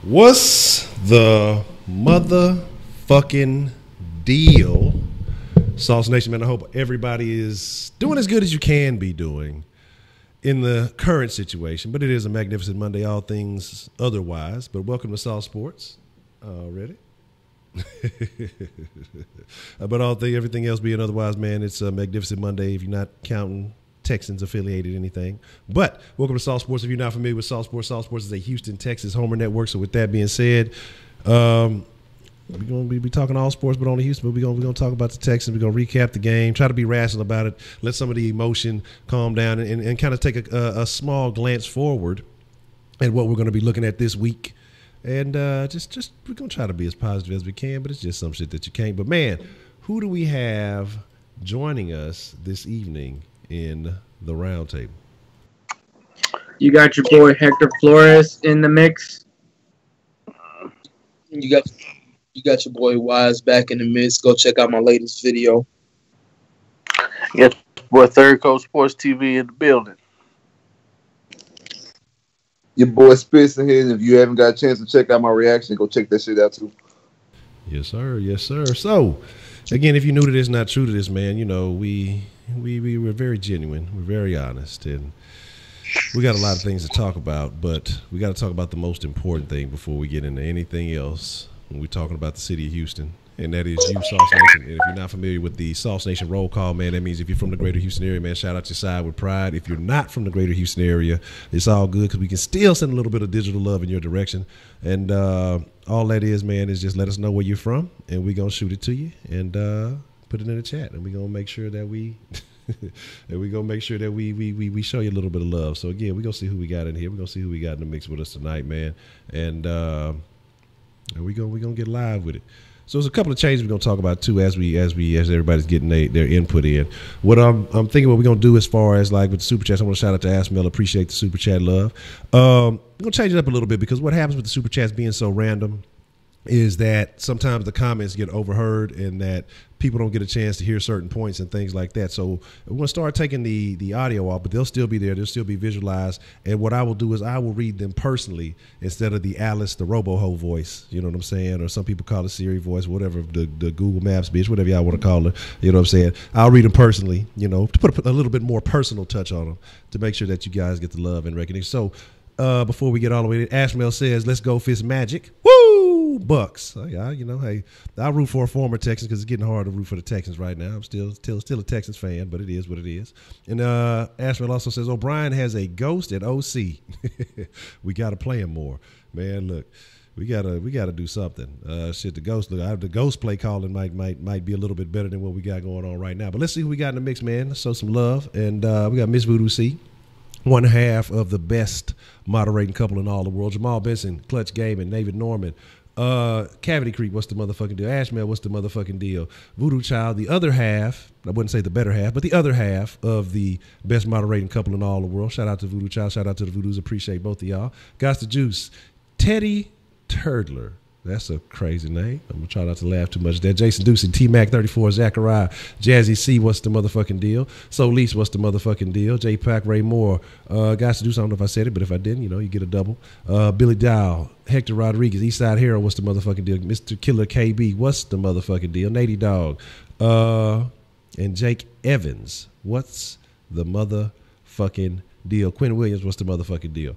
What's the motherfucking deal? Sauce Nation, man, I hope everybody is doing as good as you can be doing in the current situation. But it is a magnificent Monday, all things otherwise. But welcome to Sauce Sports. Ready? But everything else being otherwise, man, it's a magnificent Monday if you're not counting Texans affiliated anything. But welcome to Sauce Sports. If you're not familiar with Sauce Sports is a Houston, Texas homer network. So with that being said, we're going to be talking all sports, but only Houston. But we're going to talk about the Texans. We're going to recap the game, try to be rational about it, let some of the emotion calm down, and kind of take a small glance forward at what we're going to be looking at this week. And just we're going to try to be as positive as we can, but it's just some shit that you can't. But, man, who do we have joining us this evening in the roundtable? You got your boy Hector Flores in the mix. You got your boy Wise back in the mix. Go check out my latest video. You got your boy Third Coast Sports TV in the building. Your boy Spitz in here, and if you haven't got a chance to check out my reaction, go check that shit out too. Yes, sir. Yes, sir. So, again, if you're new to this, not true to this, man, you know, we're very genuine. We're very honest, and we got a lot of things to talk about, but we got to talk about the most important thing before we get into anything else when we're talking about the city of Houston, and that is you, Sauce Nation. And if you're not familiar with the Sauce Nation roll call, man, that means if you're from the greater Houston area, man, shout out your side with pride. If you're not from the greater Houston area, it's all good because we can still send a little bit of digital love in your direction. And all that is, man, is just let us know where you're from, and we're going to shoot it to you and put it in the chat, and we're going to make sure that we we show you a little bit of love. So again, we're gonna see who we got in here. We're gonna see who we got in the mix with us tonight, man. And we're gonna get live with it. So there's a couple of changes we're gonna talk about too as everybody's getting their input in. What I'm thinking what we're gonna do as far as like with the super chats, I want to shout out to Asmel, appreciate the super chat love. We're gonna change it up a little bit because what happens with the super chats being so random is that sometimes the comments get overheard and that people don't get a chance to hear certain points and things like that. So we're going to start taking the audio off, but they'll still be there. They'll still be visualized. And what I will do is I will read them personally instead of the Alice, the Roboho voice, you know what I'm saying? Or some people call it Siri voice, whatever, the Google Maps bitch, whatever y'all want to call her, you know what I'm saying? I'll read them personally, you know, to put a little bit more personal touch on them to make sure that you guys get the love and recognition. So before we get all the way, Ashmel says, let's go Fist Magic. Woo! Bucks. Hey, I root for a former Texan because it's getting hard to root for the Texans right now. I'm still a Texans fan, but it is what it is. And Ashmel also says, O'Brien has a ghost at OC. We got to play him more. Man, look, we gotta do something. The ghost play calling might be a little bit better than what we got going on right now. But let's see who we got in the mix, man. Let's show some love. And we got Miss Voodoo C, one half of the best moderating couple in all the world. Jamal Benson, Clutch Gaming, David Norman, Cavity Creek, what's the motherfucking deal? Ashmel, what's the motherfucking deal? Voodoo Child, the other half, I wouldn't say the better half, but the other half of the best moderating couple in all the world. Shout out to Voodoo Child, shout out to the Voodoos, appreciate both of y'all. Got the juice. Teddy Turdler. That's a crazy name. I'm going to try not to laugh too much there. Jason Ducey, T-Mac34, Zachariah, Jazzy C, what's the motherfucking deal? Solis, what's the motherfucking deal? J-Pac, Ray Moore, Guys to Deuce, I don't know if I said it, but if I didn't, you know, you get a double. Billy Dow, Hector Rodriguez, Eastside Hero, what's the motherfucking deal? Mr. Killer KB, what's the motherfucking deal? Nady Dog, and Jake Evans, what's the motherfucking deal? Quinn Williams, what's the motherfucking deal?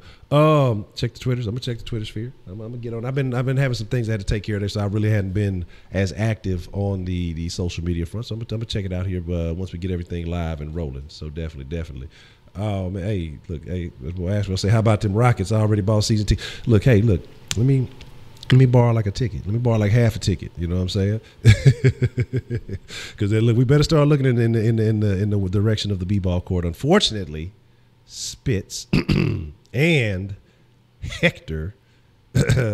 Check the Twitters. I'm gonna check the Twitter sphere. I'm gonna get on. I've been having some things I had to take care of there, so I really hadn't been as active on the social media front. So I'm gonna check it out here once we get everything live and rolling. So definitely. Oh man, hey, look, hey, Ashwell say, how about them Rockets? I already bought season ticket. Look, let me borrow like a ticket. Let me borrow like half a ticket. You know what I'm saying? Because look, we better start looking in the direction of the b-ball court. Unfortunately, Spitz and Hector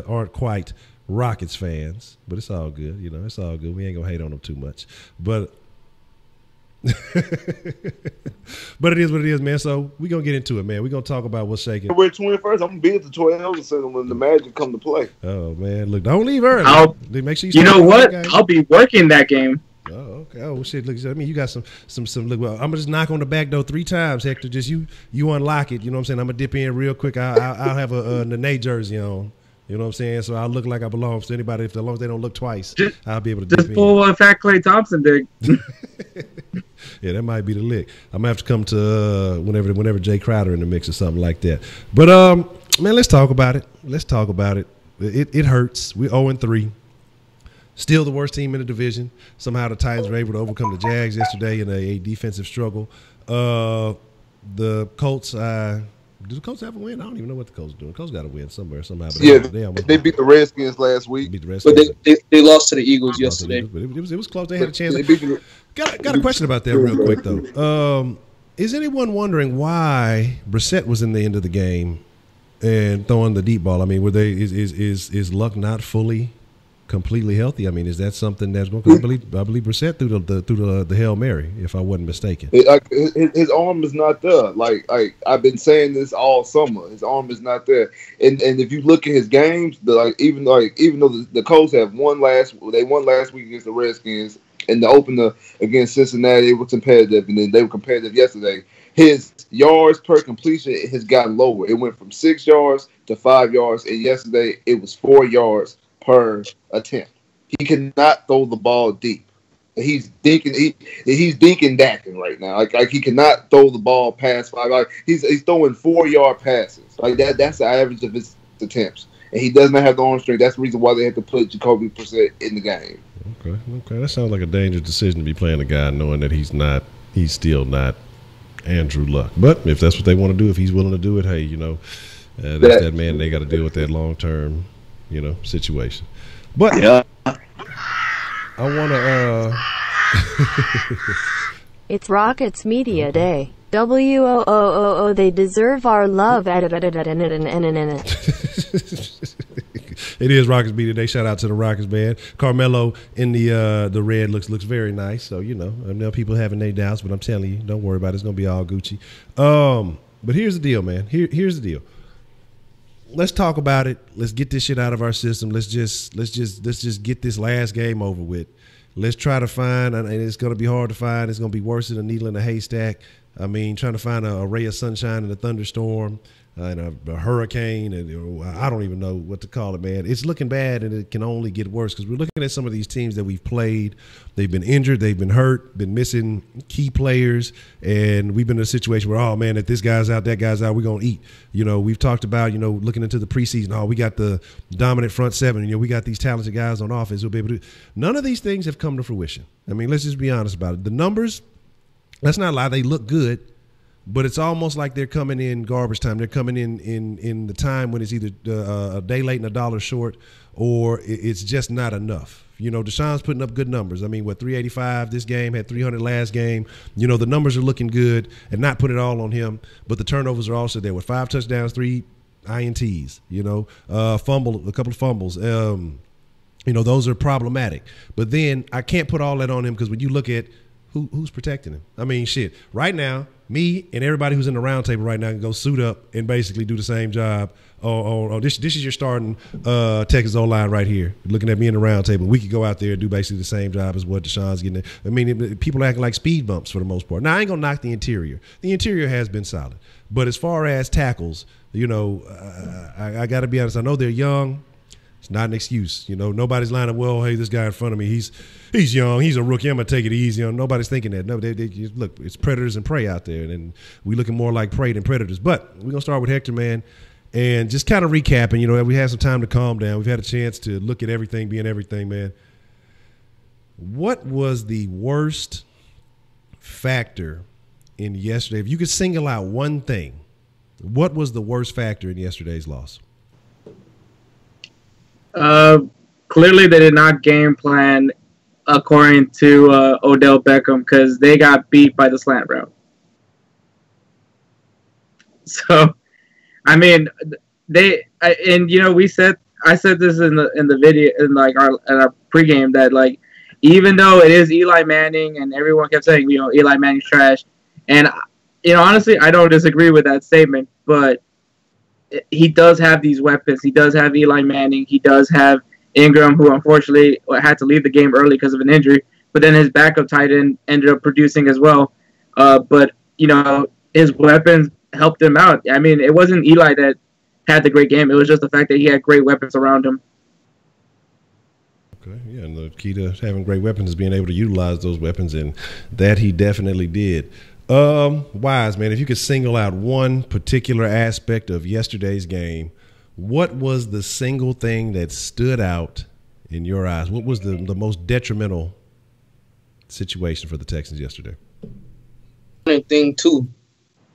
aren't quite Rockets fans, but it's all good. You know, it's all good. We ain't gonna hate on them too much, but but it is what it is, man. So we gonna get into it, man. We gonna talk about what's shaking. We're 21st. I'm gonna be at the 12th when the Magic come to play. Oh man, look, don't leave early. Make sure you know what? I'll be working that game. Oh, okay. Oh shit! Look, I mean, you got some. Look, well, I'm gonna just knock on the back door 3 times, Hector. Just you unlock it. You know what I'm saying? I'm gonna dip in real quick. I'll have a Nene jersey on. You know what I'm saying? So I'll look like I belong to anybody. As long as they don't look twice, I'll be able to just pull what Fat Clay Thompson did. Yeah, that might be the lick. I'm gonna have to come to whenever Jay Crowder in the mix or something like that. But man, let's talk about it. It hurts. We're 0-3. Still the worst team in the division. Somehow the Titans were able to overcome the Jags yesterday in a defensive struggle. The Colts. Do the Colts have a win? I don't even know what the Colts are doing. The Colts got to win somewhere, somehow. But yeah, they beat the Redskins last week. But they lost to the Eagles yesterday. But it was close. They had a chance. Got a question about that real quick, though. Is anyone wondering why Brissett was in the end of the game and throwing the deep ball? I mean, is Luck not fully completely healthy? I mean, is that something that's going to I believe Brissett threw the Hail Mary, if I wasn't mistaken. His arm is not there. Like I've been saying this all summer. His arm is not there. And if you look at his games, even though the Colts won last week against the Redskins, and the opener against Cincinnati, they were competitive, and then they were competitive yesterday. His yards per completion has gotten lower. It went from 6 yards to 5 yards, and yesterday it was 4 yards per attempt. He cannot throw the ball deep. He's dinking. He's dinking dacking right now. Like he cannot throw the ball past 5. Like he's throwing 4-yard passes. Like that. That's the average of his attempts, and he does not have the arm strength. That's the reason why they had to put Jacoby Brissett in the game. Okay. That sounds like a dangerous decision to be playing a guy knowing that he's still not Andrew Luck. But if that's what they want to do, if he's willing to do it, hey, that's that man. They got to deal with that long term, situation. But yeah, I want to. It's Rockets Media Day. WOOOO, they deserve our love. It is Rockets Media Day. Shout out to the Rockets, man. Carmelo in the red looks very nice. So, I know people having their doubts, but I'm telling you, don't worry about it. It's going to be all Gucci. But here's the deal, man. Here's the deal. Let's talk about it. Let's get this shit out of our system. Let's just get this last game over with. Let's try to find, and it's going to be hard to find. It's going to be worse than a needle in a haystack. I mean, trying to find a ray of sunshine in a thunderstorm, and a hurricane, and I don't even know what to call it, man. It's looking bad, and it can only get worse because we're looking at some of these teams that we've played. They've been injured, they've been hurt, been missing key players, and we've been in a situation where, oh, man, if this guy's out, that guy's out, we're going to eat. We've talked about, looking into the preseason, oh, we got the dominant front seven, we got these talented guys on offense who'll be able to do. None of these things have come to fruition. I mean, let's just be honest about it. The numbers, let's not lie, they look good. But it's almost like they're coming in garbage time. They're coming in the time when it's either a day late and $1 short, or it's just not enough. Deshaun's putting up good numbers. I mean, 385 this game, had 300 last game. The numbers are looking good, and not put it all on him. But the turnovers are also there with 5 touchdowns, 3 INTs. A couple of fumbles. Those are problematic. But then I can't put all that on him because when you look at who's protecting him. I mean, shit. Right now, me and everybody who's in the round table right now can go suit up and basically do the same job. This is your starting Texas O-line right here. Looking at me in the round table, we could go out there and do basically the same job as what Deshaun's getting. I mean, people are acting like speed bumps for the most part. Now, I ain't going to knock the interior. The interior has been solid. But as far as tackles, I got to be honest. I know they're young. It's not an excuse. Nobody's lining, well, hey, this guy in front of me, he's young, he's a rookie, I'm going to take it easy. Nobody's thinking that. No, look, it's predators and prey out there, and we're looking more like prey than predators. But we're going to start with Hector, man, and just kind of recapping, we had some time to calm down. We've had a chance to look at everything being everything, man. What was the worst factor in yesterday? If you could single out one thing, what was the worst factor in yesterday's loss? Clearly they did not game plan according to Odell Beckham because they got beat by the slant route. So, I mean, I said this in the video in our pregame that even though it is Eli Manning and everyone kept saying Eli Manning's trash, and honestly I don't disagree with that statement, but he does have these weapons. He does have Eli Manning. He does have Ingram, who unfortunately had to leave the game early because of an injury. But then his backup tight end ended up producing as well. But his weapons helped him out. I mean, it wasn't Eli that had the great game. It was just the fact that he had great weapons around him. Okay, yeah, and the key to having great weapons is being able to utilize those weapons, and that he definitely did. Wise, man, if you could single out one particular aspect of yesterday's game, what was the single thing that stood out in your eyes? What was the most detrimental situation for the Texans yesterday? Thing too,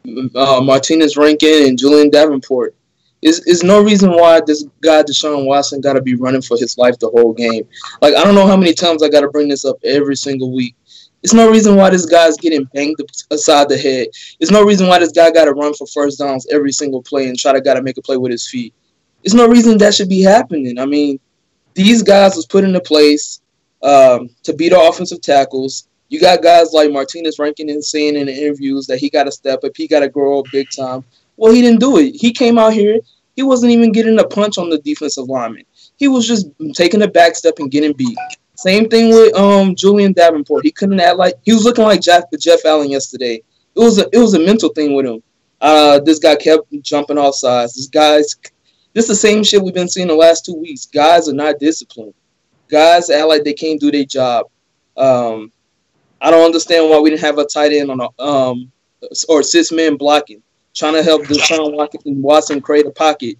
Martinez Rankin and Julian Davenport. Is no reason why this guy Deshaun Watson got to be running for his life the whole game. Like, I don't know how many times I got to bring this up every single week. There's no reason why this guy's getting banged aside the head. There's no reason why this guy got to run for first downs every single play and got to make a play with his feet. There's no reason that should be happening. I mean, these guys was put into place to beat the offensive tackles. You got guys like Martinez Rankin and saying in the interviews that he got to step up, he got to grow up big time. Well, he didn't do it. He came out here. He wasn't even getting a punch on the defensive lineman. He was just taking a back step and getting beat. Same thing with Julian Davenport. He couldn't act like he was looking like Jeff Allen yesterday. It was a mental thing with him. This guy kept jumping off sides. This is the same shit we've been seeing the last 2 weeks. Guys are not disciplined. Guys act like they can't do their job. I don't understand why we didn't have a tight end on or 6-man blocking, trying to help Deshaun Watson create a pocket.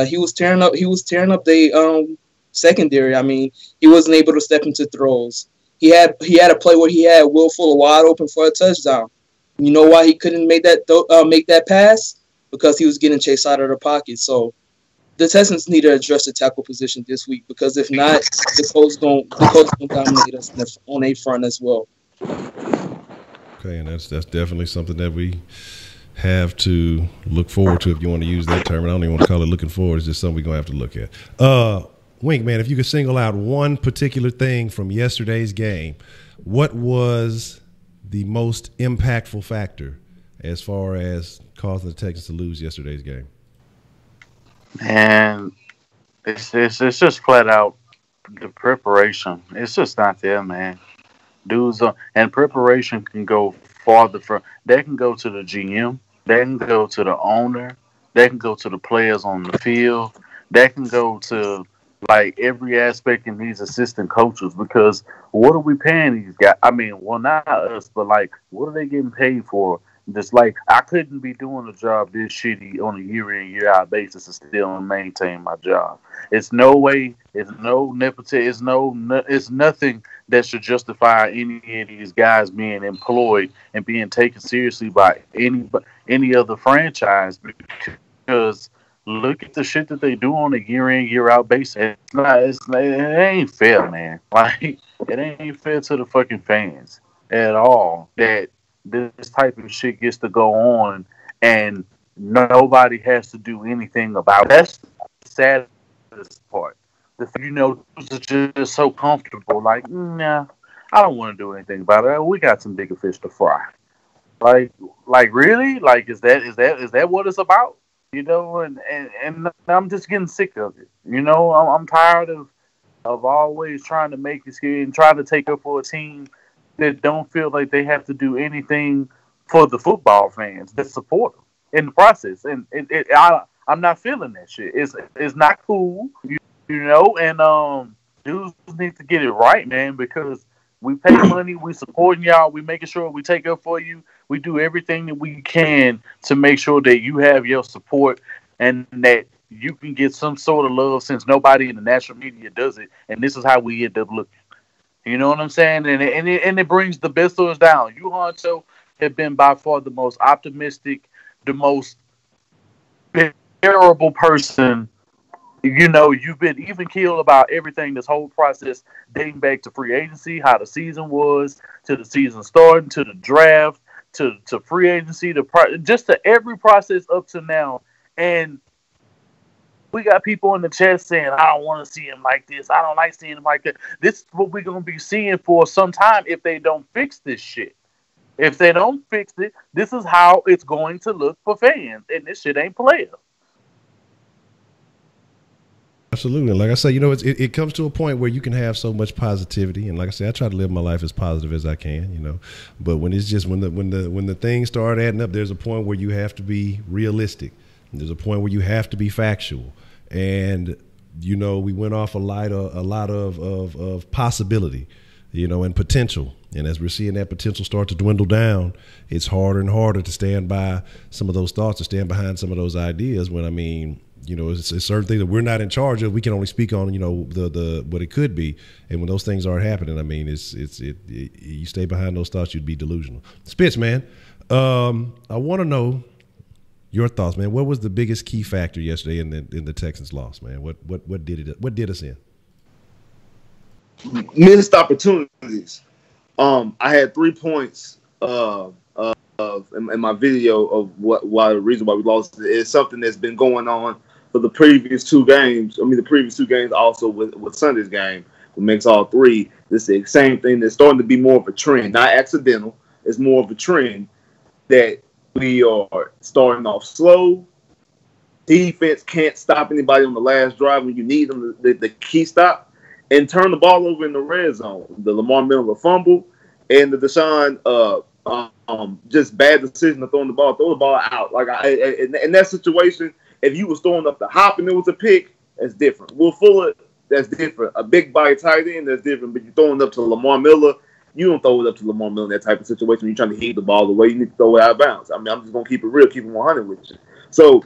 He was tearing up the secondary. I mean, he wasn't able to step into throws. He had a play where he had Will Fuller wide open for a touchdown. You know why he couldn't make that pass? Because he was getting chased out of the pocket. So the Texans need to address the tackle position this week, because if not, the Colts going to dominate us on a front as well. Okay, and that's definitely something that we have to look forward to, if you want to use that term. I don't even want to call it looking forward. It's just something we're going to have to look at. Wink, man, if you could single out one particular thing from yesterday's game, what was the most impactful factor as far as causing the Texans to lose yesterday's game? And it's just flat out the preparation. It's just not there, man. Dudes, and preparation can go farther from. They can go to the GM. They can go to the owner. They can go to the players on the field. They can go to like every aspect in these assistant coaches, because what are we paying these guys? I mean, well, not us, but like, what are they getting paid for? Just like, I couldn't be doing a job this shitty on a year in, year out basis and still maintain my job. It's no way, it's no nepotism, it's nothing that should justify any of these guys being employed and being taken seriously by any other franchise, because look at the shit that they do on a year in, year out basis. It ain't fair, man. Like, it ain't fair to the fucking fans at all that this type of shit gets to go on and nobody has to do anything about it. That's the saddest part. It's just so comfortable. Like, nah, I don't want to do anything about it. We got some bigger fish to fry. Like really? Like, is that what it's about? You know, and I'm just getting sick of it. You know, I'm tired of always trying to make it here and trying to take up for a team that don't feel like they have to do anything for the football fans that support them in the process. And I'm not feeling that shit. It's not cool, you know. And dudes need to get it right, man, because we pay money, we supporting y'all, we making sure we take up for you. We do everything that we can to make sure that you have your support and that you can get some sort of love, since nobody in the national media does it. And this is how we end up looking. You know what I'm saying? And it brings the best of us down. You, Honcho, have been by far the most optimistic, the most bearable person. You know, you've been even keeled about everything, this whole process, dating back to free agency, how the season was, to the season starting, to the draft, to free agency, just to every process up to now. And we got people in the chat saying, I don't want to see him like this. I don't like seeing him like that. This is what we're going to be seeing for some time if they don't fix this shit. If they don't fix it, this is how it's going to look for fans. And this shit ain't player. Absolutely. Like I say, you know, it comes to a point where you can have so much positivity, and like I say, I try to live my life as positive as I can, you know. But when it's just when the things start adding up, there's a point where you have to be realistic. There's a point where you have to be factual. And, you know, we went off a lot of possibility, you know, and potential. And as we're seeing that potential start to dwindle down, it's harder and harder to stand by some of those thoughts, to stand behind some of those ideas when, I mean, you know, it's certain things that we're not in charge of. We can only speak on, you know, the what it could be. And when those things aren't happening, I mean, you stay behind those thoughts, you'd be delusional. Spitz, man, I want to know your thoughts, man. What was the biggest key factor yesterday in the Texans' loss, man? What did us in? Missed opportunities. I had 3 points in my video of why the reason why we lost is something that's been going on for the previous 2 games. I mean, the previous 2 games also with Sunday's game, what makes all 3. This is the same thing that's starting to be more of a trend, not accidental. It's more of a trend that we are starting off slow. Defense can't stop anybody on the last drive when you need them, the key stop, and turn the ball over in the red zone. The Lamar Miller fumble and the Deshaun just bad decision of throw the ball out. Like in that situation, if you was throwing up the hop and it was a pick, that's different. Will Fuller, that's different. A big body tight end, that's different. But you're throwing up to Lamar Miller, you don't throw it up to Lamar Miller in that type of situation. You're trying to heat the ball away. You need to throw it out of bounds. I mean, I'm just gonna keep it real, keep it 100 with you. So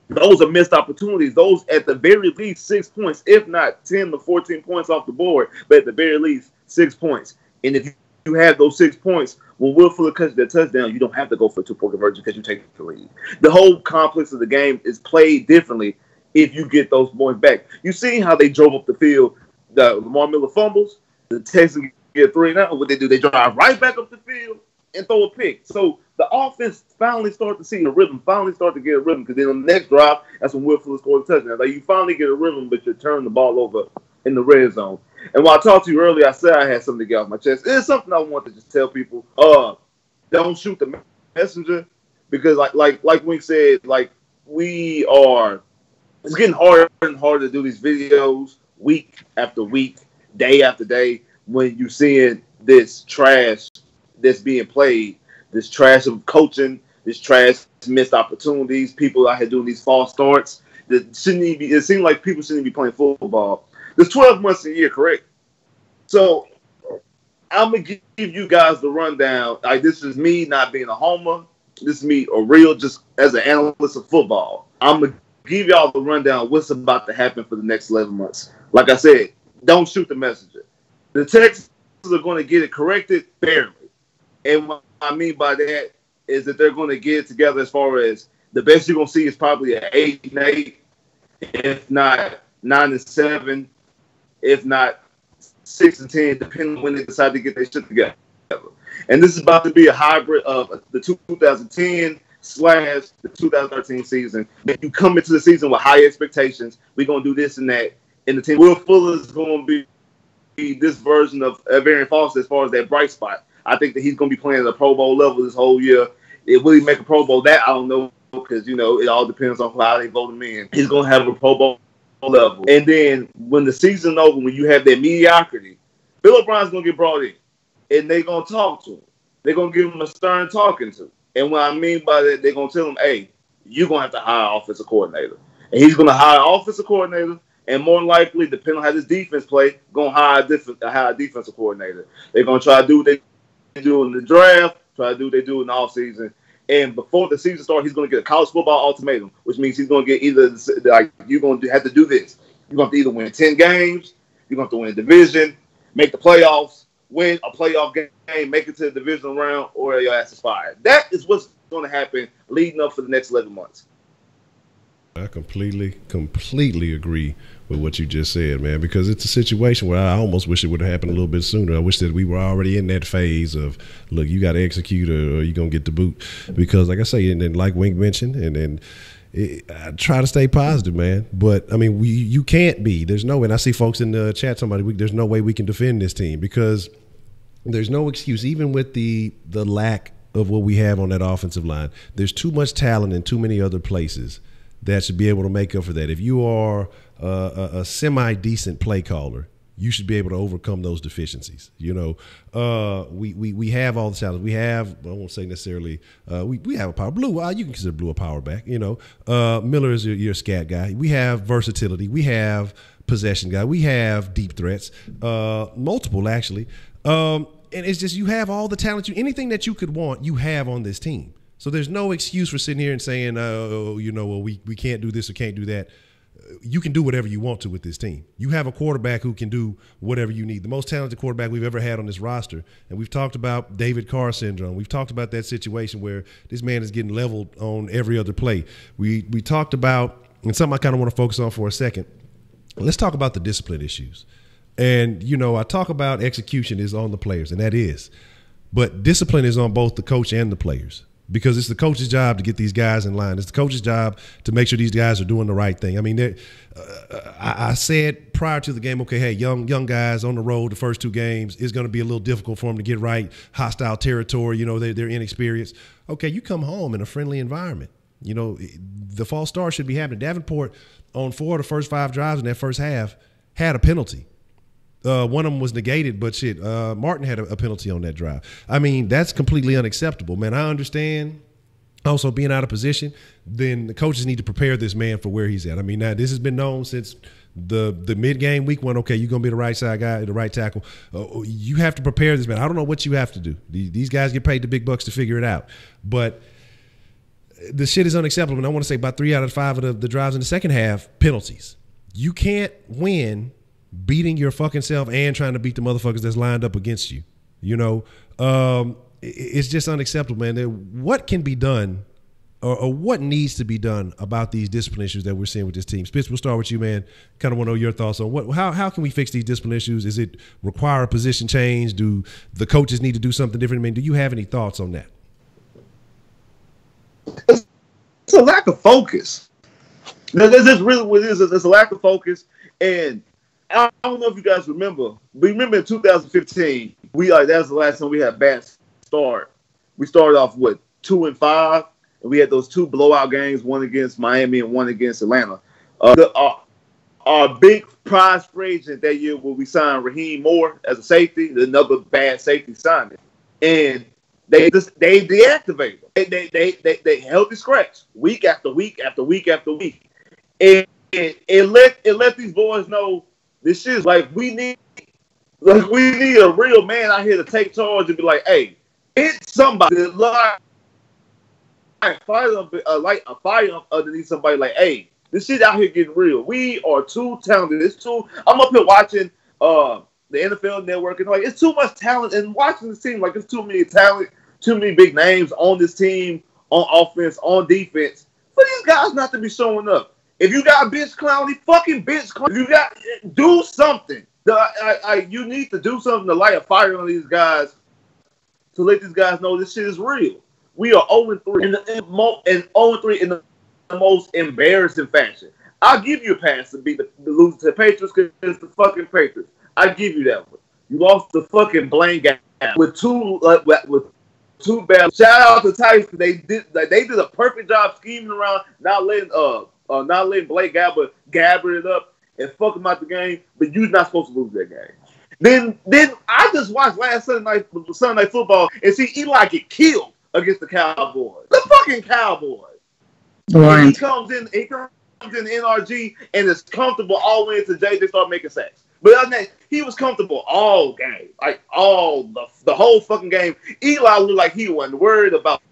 those are missed opportunities. Those at the very least 6 points, if not 10 to 14 points off the board, but at the very least 6 points. And if you have those 6 points, when Will Fuller catches that touchdown, you don't have to go for a 2-point conversion because you take the lead. The whole complex of the game is played differently if you get those points back. You see how they drove up the field. The Lamar Miller fumbles, the Texans get 3 now. What they do, they drive right back up the field and throw a pick. So the offense finally start to see a rhythm, finally start to get a rhythm, because then on the next drive, that's when Will Fuller scores a touchdown. Like, you finally get a rhythm, but you turn the ball over in the red zone. And while I talked to you earlier, I said I had something to get off my chest. It's something I want to just tell people. Don't shoot the messenger, because like Wink said, like, it's getting harder and harder to do these videos week after week, day after day, when you're seeing this trash that's being played, this trash of coaching, this trash missed opportunities, people out here doing these false starts. It seems like people shouldn't be playing football. There's 12 months a year, correct? So I'm going to give you guys the rundown. Like, this is me not being a homer. This is me just as an analyst of football. I'm going to give y'all the rundown of what's about to happen for the next 11 months. Like I said, don't shoot the messenger. The Texans are going to get it corrected barely. And what I mean by that is that they're going to get it together as far as the best you're going to see is probably an 8-8, if not 9-7, if not 6-10, depending on when they decide to get their shit together. And this is about to be a hybrid of the 2010/the 2013 season. If you come into the season with high expectations, we're going to do this and that. And the team, Will Fuller is going to be this version of Arian Foster as far as that bright spot. I think that he's going to be playing at a Pro Bowl level this whole year. Will he make a Pro Bowl? That I don't know, because, you know, it all depends on how they vote him in. He's going to have a Pro Bowl level. And then when the season's over, when you have that mediocrity, Bill O'Brien's going to get brought in, and they're going to talk to him. They're going to give him a stern talking to. And what I mean by that, they're going to tell him, hey, you're going to have to hire an offensive coordinator. And he's going to hire an offensive coordinator, and more likely, depending on how this defense play, going to hire a defensive coordinator. They're going to try to do what they do in the draft, try to do what they do in the offseason. And before the season starts, he's going to get a college football ultimatum, which means he's going to get either, like, you're going to have to do this. You're going to have to either win 10 games, you're going to have to win a division, make the playoffs, win a playoff game, make it to the divisional round, or your ass is fired. That is what's going to happen leading up for the next 11 months. I completely agree with what you just said, man, because it's a situation where I almost wish it would have happened a little bit sooner. I wish that we were already in that phase of, look, you got to execute or you're going to get the boot. Because, like I say, and then like Wink mentioned, I try to stay positive, man. But, I mean, you can't be. There's no way. And I see folks in the chat, there's no way we can defend this team, because there's no excuse, even with the lack of what we have on that offensive line. There's too much talent in too many other places that should be able to make up for that. If you are a semi-decent play caller, you should be able to overcome those deficiencies. You know, we have all the talent. We have, I won't say necessarily, we have a power. Blue, you can consider Blue a power back. You know, Miller is your scat guy. We have versatility. We have possession guy. We have deep threats, multiple actually. And it's just, you have all the talent, anything that you could want, you have on this team. So there's no excuse for sitting here and saying, oh, you know, well, we can't do this or can't do that. You can do whatever you want to with this team. You have a quarterback who can do whatever you need. The most talented quarterback we've ever had on this roster. And we've talked about David Carr syndrome. We've talked about that situation where this man is getting leveled on every other play. We talked about, and something I kind of want to focus on for a second, let's talk about the discipline issues. And, you know, I talk about execution is on the players, and that is. But discipline is on both the coach and the players. Because it's the coach's job to get these guys in line. It's the coach's job to make sure these guys are doing the right thing. I mean, I said prior to the game, okay, hey, young guys on the road, the first 2 games, it's going to be a little difficult for them to get right. Hostile territory, you know, they're inexperienced. Okay, you come home in a friendly environment. You know, the false start should be happening. Davenport, on 4 of the first 5 drives in that first half, had a penalty. One of them was negated, but shit, Martin had a penalty on that drive. I mean, that's completely unacceptable, man. I understand also being out of position. Then the coaches need to prepare this man for where he's at. I mean, now this has been known since the mid-game week 1. Okay, you're going to be the right side guy, the right tackle. You have to prepare this man. I don't know what you have to do. These guys get paid the big bucks to figure it out. But the shit is unacceptable. And I want to say about 3 out of 5 of the drives in the second half, penalties. You can't win beating your fucking self and trying to beat the motherfuckers that's lined up against you. You know, it's just unacceptable, man. What can be done or what needs to be done about these discipline issues that we're seeing with this team? Spitz, we'll start with you, man. Kind of want to know your thoughts on how can we fix these discipline issues? Is it require a position change? Do the coaches need to do something different? I mean, do you have any thoughts on that? It's a lack of focus. This is really what it is. It's a lack of focus. And I don't know if you guys remember, but remember in 2015, that was the last time we had a bad start. We started off with 2-5, and we had those 2 blowout games, one against Miami and one against Atlanta. Our big prize free agent that year where we signed Raheem Moore as a safety, another bad safety signing, and they deactivated him. They held the scratch week after week after week after week, and it let these boys know. This shit is like we need a real man out here to take charge and be like, hey, it's somebody that light a fire underneath somebody like, hey, this shit out here getting real. We are too talented. I'm up here watching the NFL Network and like it's too much talent and watching this team like it's too many talent, too many big names on this team, on offense, on defense, for these guys not to be showing up. If you got bitch Clowney, fucking bitch Clowney. If you got, do something. You need to do something to light a fire on these guys to let these guys know this shit is real. We are 0-3 and 0-3 in the most embarrassing fashion. I'll give you a pass to lose to the Patriots because it's the fucking Patriots. I give you that one. You lost the fucking Blaine gap with 2 bad. Shout out to Titans. They did a perfect job scheming around, not letting Blake Gabbert it up and fuck him out the game, but you're not supposed to lose that game. Then I just watched last Sunday night football and see Eli get killed against the Cowboys. The fucking Cowboys. Right. He comes in NRG and is comfortable all the way into Jay. They start making sacks. But other than that, he was comfortable all game. Like the whole fucking game. Eli looked like he wasn't worried about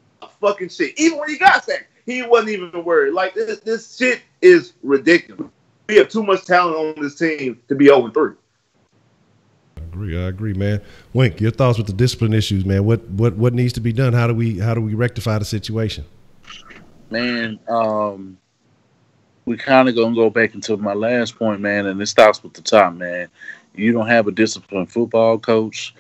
fucking shit. Even when he got sacked. He wasn't even worried. Like, this shit is ridiculous. We have too much talent on this team to be 0-3. I agree, man. Wink, your thoughts with the discipline issues, man. What needs to be done? How do we rectify the situation? Man, we kind of gonna go back into my last point, man, and it starts with the top, man. You don't have a disciplined football coach.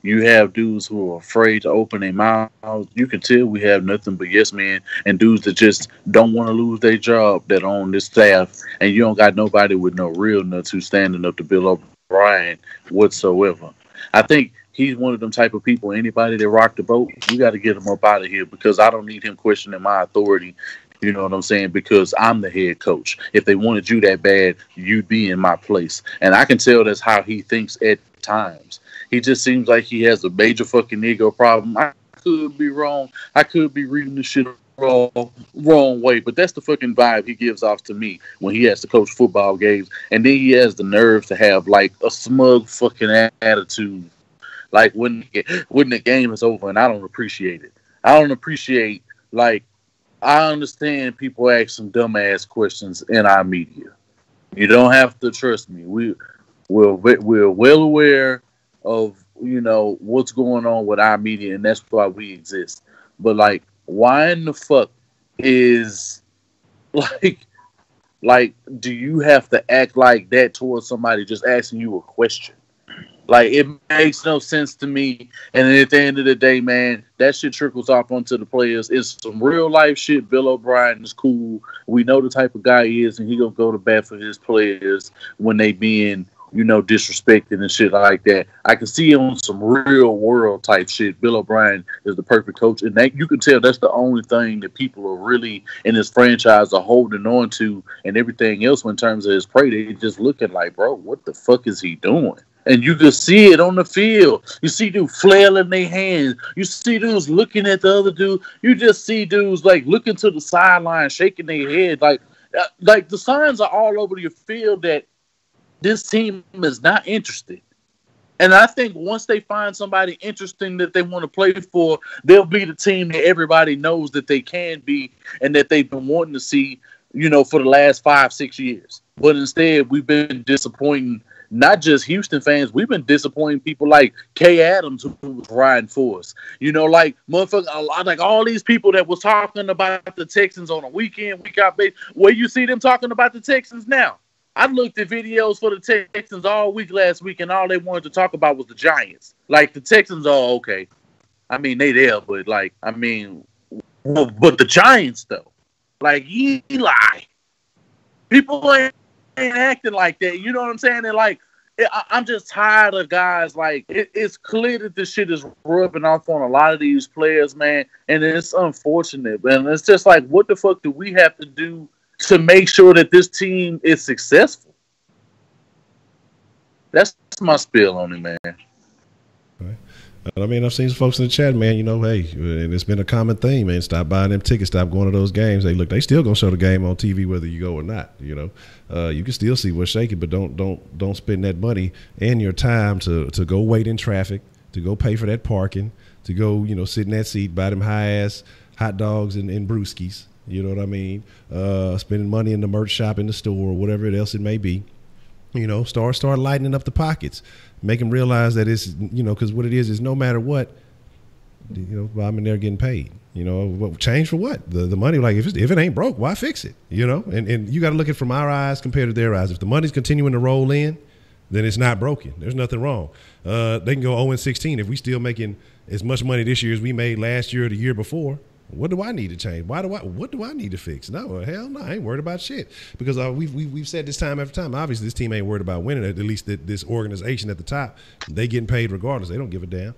You have dudes who are afraid to open their mouths. You can tell we have nothing but yes men and dudes that just don't want to lose their job that are on this staff. And you don't got nobody with no real nuts who's standing up to Bill O'Brien whatsoever. I think he's one of them type of people, anybody that rock the boat, you got to get him up out of here because I don't need him questioning my authority. You know what I'm saying? Because I'm the head coach. If they wanted you that bad, you'd be in my place. And I can tell that's how he thinks at times. He just seems like he has a major fucking ego problem. I could be wrong. I could be reading the shit wrong way, but that's the fucking vibe he gives off to me when he has to coach football games. And then he has the nerve to have like a smug fucking attitude. Like when the game is over, and I don't appreciate it. I don't appreciate, like, I understand people ask some dumbass questions in our media. You don't have to trust me. We're well aware of, you know, what's going on with our media, and that's why we exist. But like, why in the fuck is like do you have to act like that towards somebody just asking you a question? Like, it makes no sense to me. And at the end of the day, man, that shit trickles off onto the players. It's some real life shit. Bill O'Brien is cool. We know the type of guy he is, and he gonna go to bat for his players when they being, you know, disrespected and shit like that. I can see on some real world type shit. Bill O'Brien is the perfect coach, and that, you can tell that's the only thing that people are really in this franchise are holding on to, and everything else in terms of his play, they just looking like, bro, what the fuck is he doing? And you can see it on the field. You see dudes flailing their hands. You see dudes looking at the other dude. You just see dudes like looking to the sideline, shaking their head. Like the signs are all over your field that this team is not interested. And I think once they find somebody interesting that they want to play for, they'll be the team that everybody knows that they can be and that they've been wanting to see, you know, for the last 5-6 years. But instead, we've been disappointing not just Houston fans. We've been disappointing people like Kay Adams, who was riding for us. You know, like motherfucker, like all these people that was talking about the Texans on a weekend, week out base. Where you see them talking about the Texans now? I looked at videos for the Texans all week last week, and all they wanted to talk about was the Giants. Like, the Texans are okay. I mean, they there, but like, I mean, but the Giants though, like Eli, people ain't acting like that. You know what I'm saying? And like, I'm just tired of guys. Like, it's clear that this shit is rubbing off on a lot of these players, man. And it's unfortunate. And it's just like, what the fuck do we have to do to make sure that this team is successful? That's my spiel on it, man. Right. I mean, I've seen some folks in the chat, man, you know, hey, and it's been a common theme, man. Stop buying them tickets, stop going to those games. Hey, look, they still gonna show the game on TV whether you go or not, you know. You can still see what's shaking, but don't spend that money and your time to go wait in traffic, to go pay for that parking, to go, you know, sit in that seat, buy them high-ass hot dogs and brewskis, you know what I mean? Spending money in the merch shop in the store or whatever else it may be. You know, start lightening up the pockets. Make them realize that it's, you know, because what it is no matter what, you know, I'm in there getting paid. You know, change for what? The money, like, if it ain't broke, why fix it? You know, and you got to look at it from our eyes compared to their eyes. If the money's continuing to roll in, then it's not broken. There's nothing wrong. They can go 0-16 if we still making as much money this year as we made last year or the year before. What do I need to change? What do I need to fix? No, hell no, I ain't worried about shit. Because we've said this time after time. Obviously, this team ain't worried about winning. At least this organization at the top, they getting paid regardless. They don't give a damn.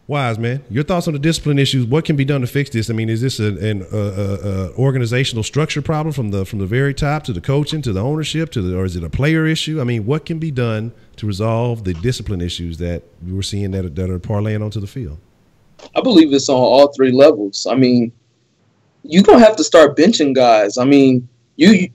Wise, man, your thoughts on the discipline issues? What can be done to fix this? I mean, is this an organizational structure problem from the very top to the coaching to the ownership or is it a player issue? I mean, what can be done to resolve the discipline issues that we're seeing that are parlaying onto the field? I believe it's on all three levels. I mean, you're going to have to start benching guys. I mean, you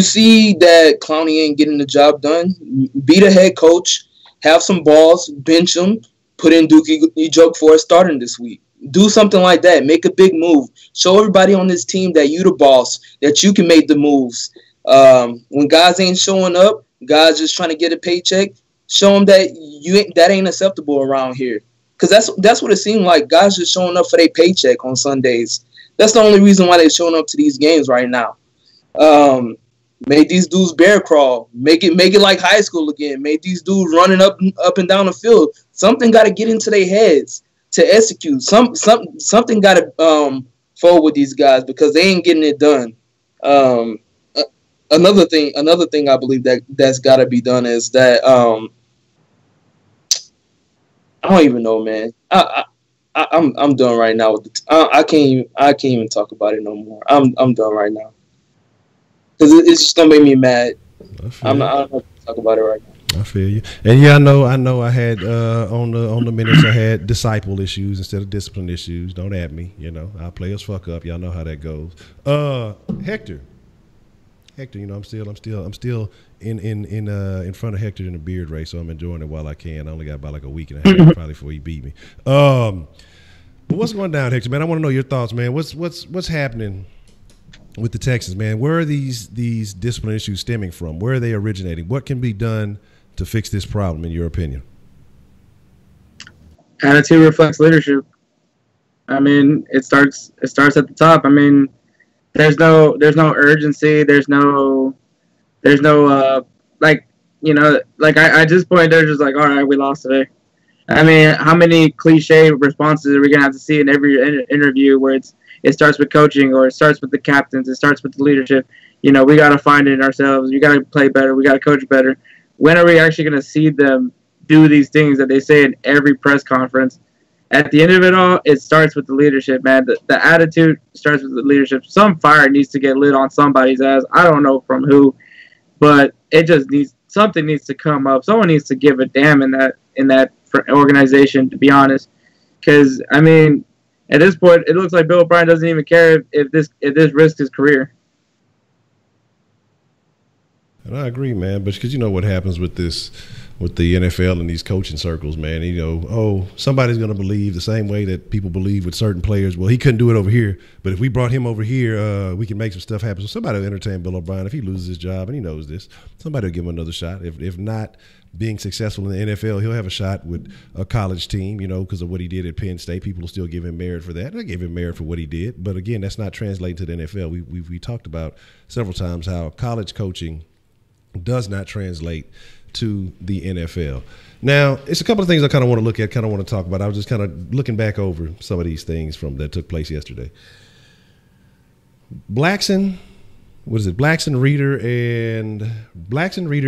see that Clowney ain't getting the job done. Be the head coach, have some balls, bench him, put in Dookie Ejiofor starting this week. Do something like that. Make a big move. Show everybody on this team that you the boss, that you can make the moves. When guys ain't showing up, guys just trying to get a paycheck, show them that that ain't acceptable around here. Because that's what it seemed like. Guys just showing up for their paycheck on Sundays. That's the only reason why they're showing up to these games right now. Made these dudes bear crawl. Make it like high school again. Made these dudes running up and down the field. Something got to get into their heads to execute. Something got to forward with these guys because they ain't getting it done. Another thing I believe that's got to be done is that I don't even know, man. I'm done right now with I can't even talk about it no more. I'm done right now because it's just gonna make me mad. I don't have to talk about it right now. I feel you. And yeah, I know. I had on the minutes I had disciple issues instead of discipline issues. Don't at me. Our players fuck up. Y'all know how that goes. Hector. I'm still in front of Hector in the beard race, so I'm enjoying it while I can. I only got about like a week and a half probably before he beat me. But what's going down, Hector, man? I want to know your thoughts, man. What's happening with the Texans, man? Where are these discipline issues stemming from? Where are they originating? What can be done to fix this problem, in your opinion? Attitude reflects leadership. I mean, it starts at the top. I mean, there's no urgency. There's no like I just pointed. They're just like, all right, we lost today. I mean, how many cliche responses are we gonna have to see in every interview where it starts with coaching, or it starts with the captains, it starts with the leadership? We got to find it ourselves. We got to play better. We got to coach better. When are we actually going to see them do these things that they say in every press conference? At the end of it all, it starts with the leadership, man. The attitude starts with the leadership. Some fire needs to get lit on somebody's ass. I don't know from who, but something needs to come up. Someone needs to give a damn in that organization, to be honest. Because, I mean, at this point, it looks like Bill O'Brien doesn't even care if this risks his career. And I agree, man. But because you know what happens with the NFL and these coaching circles, man. Somebody's going to believe the same way that people believe with certain players. Well, he couldn't do it over here, but if we brought him over here, we can make some stuff happen. So somebody will entertain Bill O'Brien if he loses his job, and he knows this. Somebody will give him another shot. If not being successful in the NFL, he'll have a shot with a college team, because of what he did at Penn State. People will still give him merit for that. They give him merit for what he did. But again, that's not translating to the NFL. We talked about several times how college coaching does not translate to the NFL. Now, it's a couple of things I kind of want to look at, kind of want to talk about. I was just kind of looking back over some of these things that took place yesterday. Blackson, Reeder,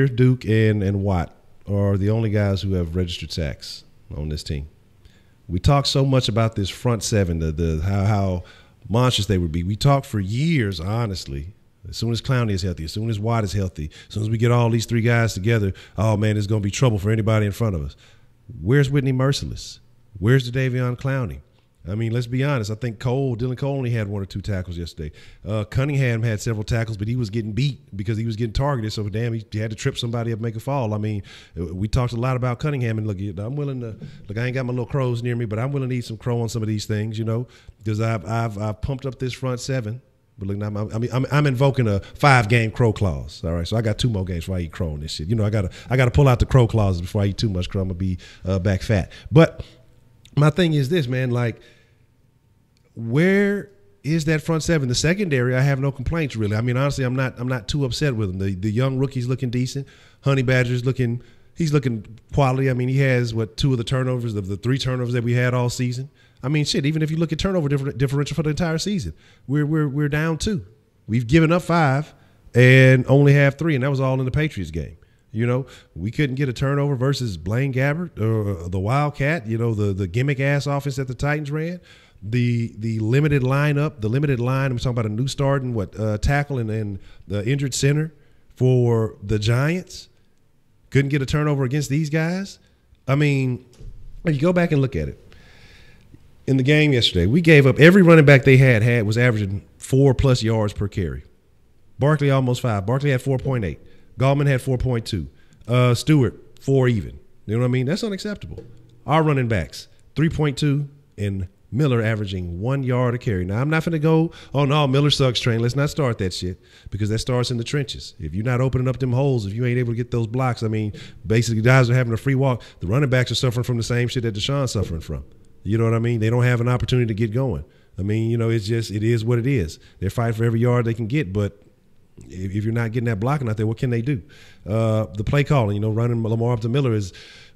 Duke, and Watt are the only guys who have registered sacks on this team. We talked so much about this front seven, how monstrous they would be. We talked for years, honestly. As soon as Clowney is healthy, as soon as Watt is healthy, as soon as we get all these three guys together, oh, man, there's going to be trouble for anybody in front of us. Where's Whitney Merciless? Where's the Davion Clowney? I mean, let's be honest. I think Dylan Cole only had 1 or 2 tackles yesterday. Cunningham had several tackles, but he was getting beat because he was getting targeted. So, damn, he had to trip somebody up, make a fall. I mean, we talked a lot about Cunningham, and look, I'm willing to – I ain't got my little crows near me, but I'm willing to eat some crow on some of these things, because I've pumped up this front seven. But look, I'm invoking a 5-game crow clause. All right, so I got 2 more games before I eat crow on this shit. I gotta pull out the crow clauses before I eat too much crow. I'm gonna be back fat. But my thing is this, man. Like, where is that front seven? The secondary, I have no complaints really. I mean, honestly, I'm not too upset with them. The young rookie's looking decent. Honey Badger's looking quality. I mean, he has 2 of the turnovers of the 3 turnovers that we had all season. I mean, shit, even if you look at turnover differential for the entire season, we're down 2. We've given up 5 and only have 3, and that was all in the Patriots game. We couldn't get a turnover versus Blaine Gabbert or the Wildcat, the gimmick-ass offense that the Titans ran. The limited lineup, I'm talking about a new starting, tackle and the injured center for the Giants. Couldn't get a turnover against these guys. I mean, if you go back and look at it. In the game yesterday, we gave up every running back they had was averaging 4+ yards per carry. Barkley almost 5. Barkley had 4.8. Gallman had 4.2. Stewart 4 even. You know what I mean? That's unacceptable. Our running backs 3.2 and Miller averaging 1 yard a carry. Now I'm not going to go, oh no, Miller sucks train. Let's not start that shit because that starts in the trenches. If you're not opening up them holes, if you ain't able to get those blocks, I mean, basically guys are having a free walk. The running backs are suffering from the same shit that Deshaun's suffering from. You know what I mean? They don't have an opportunity to get going. I mean, it is what it is. They're fighting for every yard they can get, but if you're not getting that blocking out there, what can they do? The play calling, running Lamar up to Miller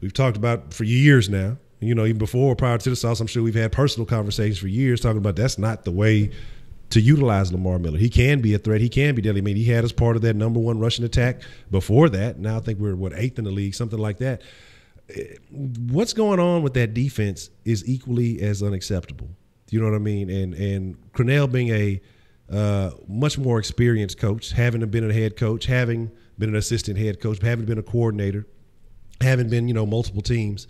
we've talked about for years now. Even before, prior to the Sauce, I'm sure we've had personal conversations for years talking about that's not the way to utilize Lamar Miller. He can be a threat. He can be deadly. I mean, he had as part of that number 1 rushing attack before that. Now I think we're, 8th in the league, something like that. what's going on with that defense is equally as unacceptable. You know what I mean? And Crennel being a much more experienced coach, having been a head coach, having been an assistant head coach, having been a coordinator, having been, multiple teams.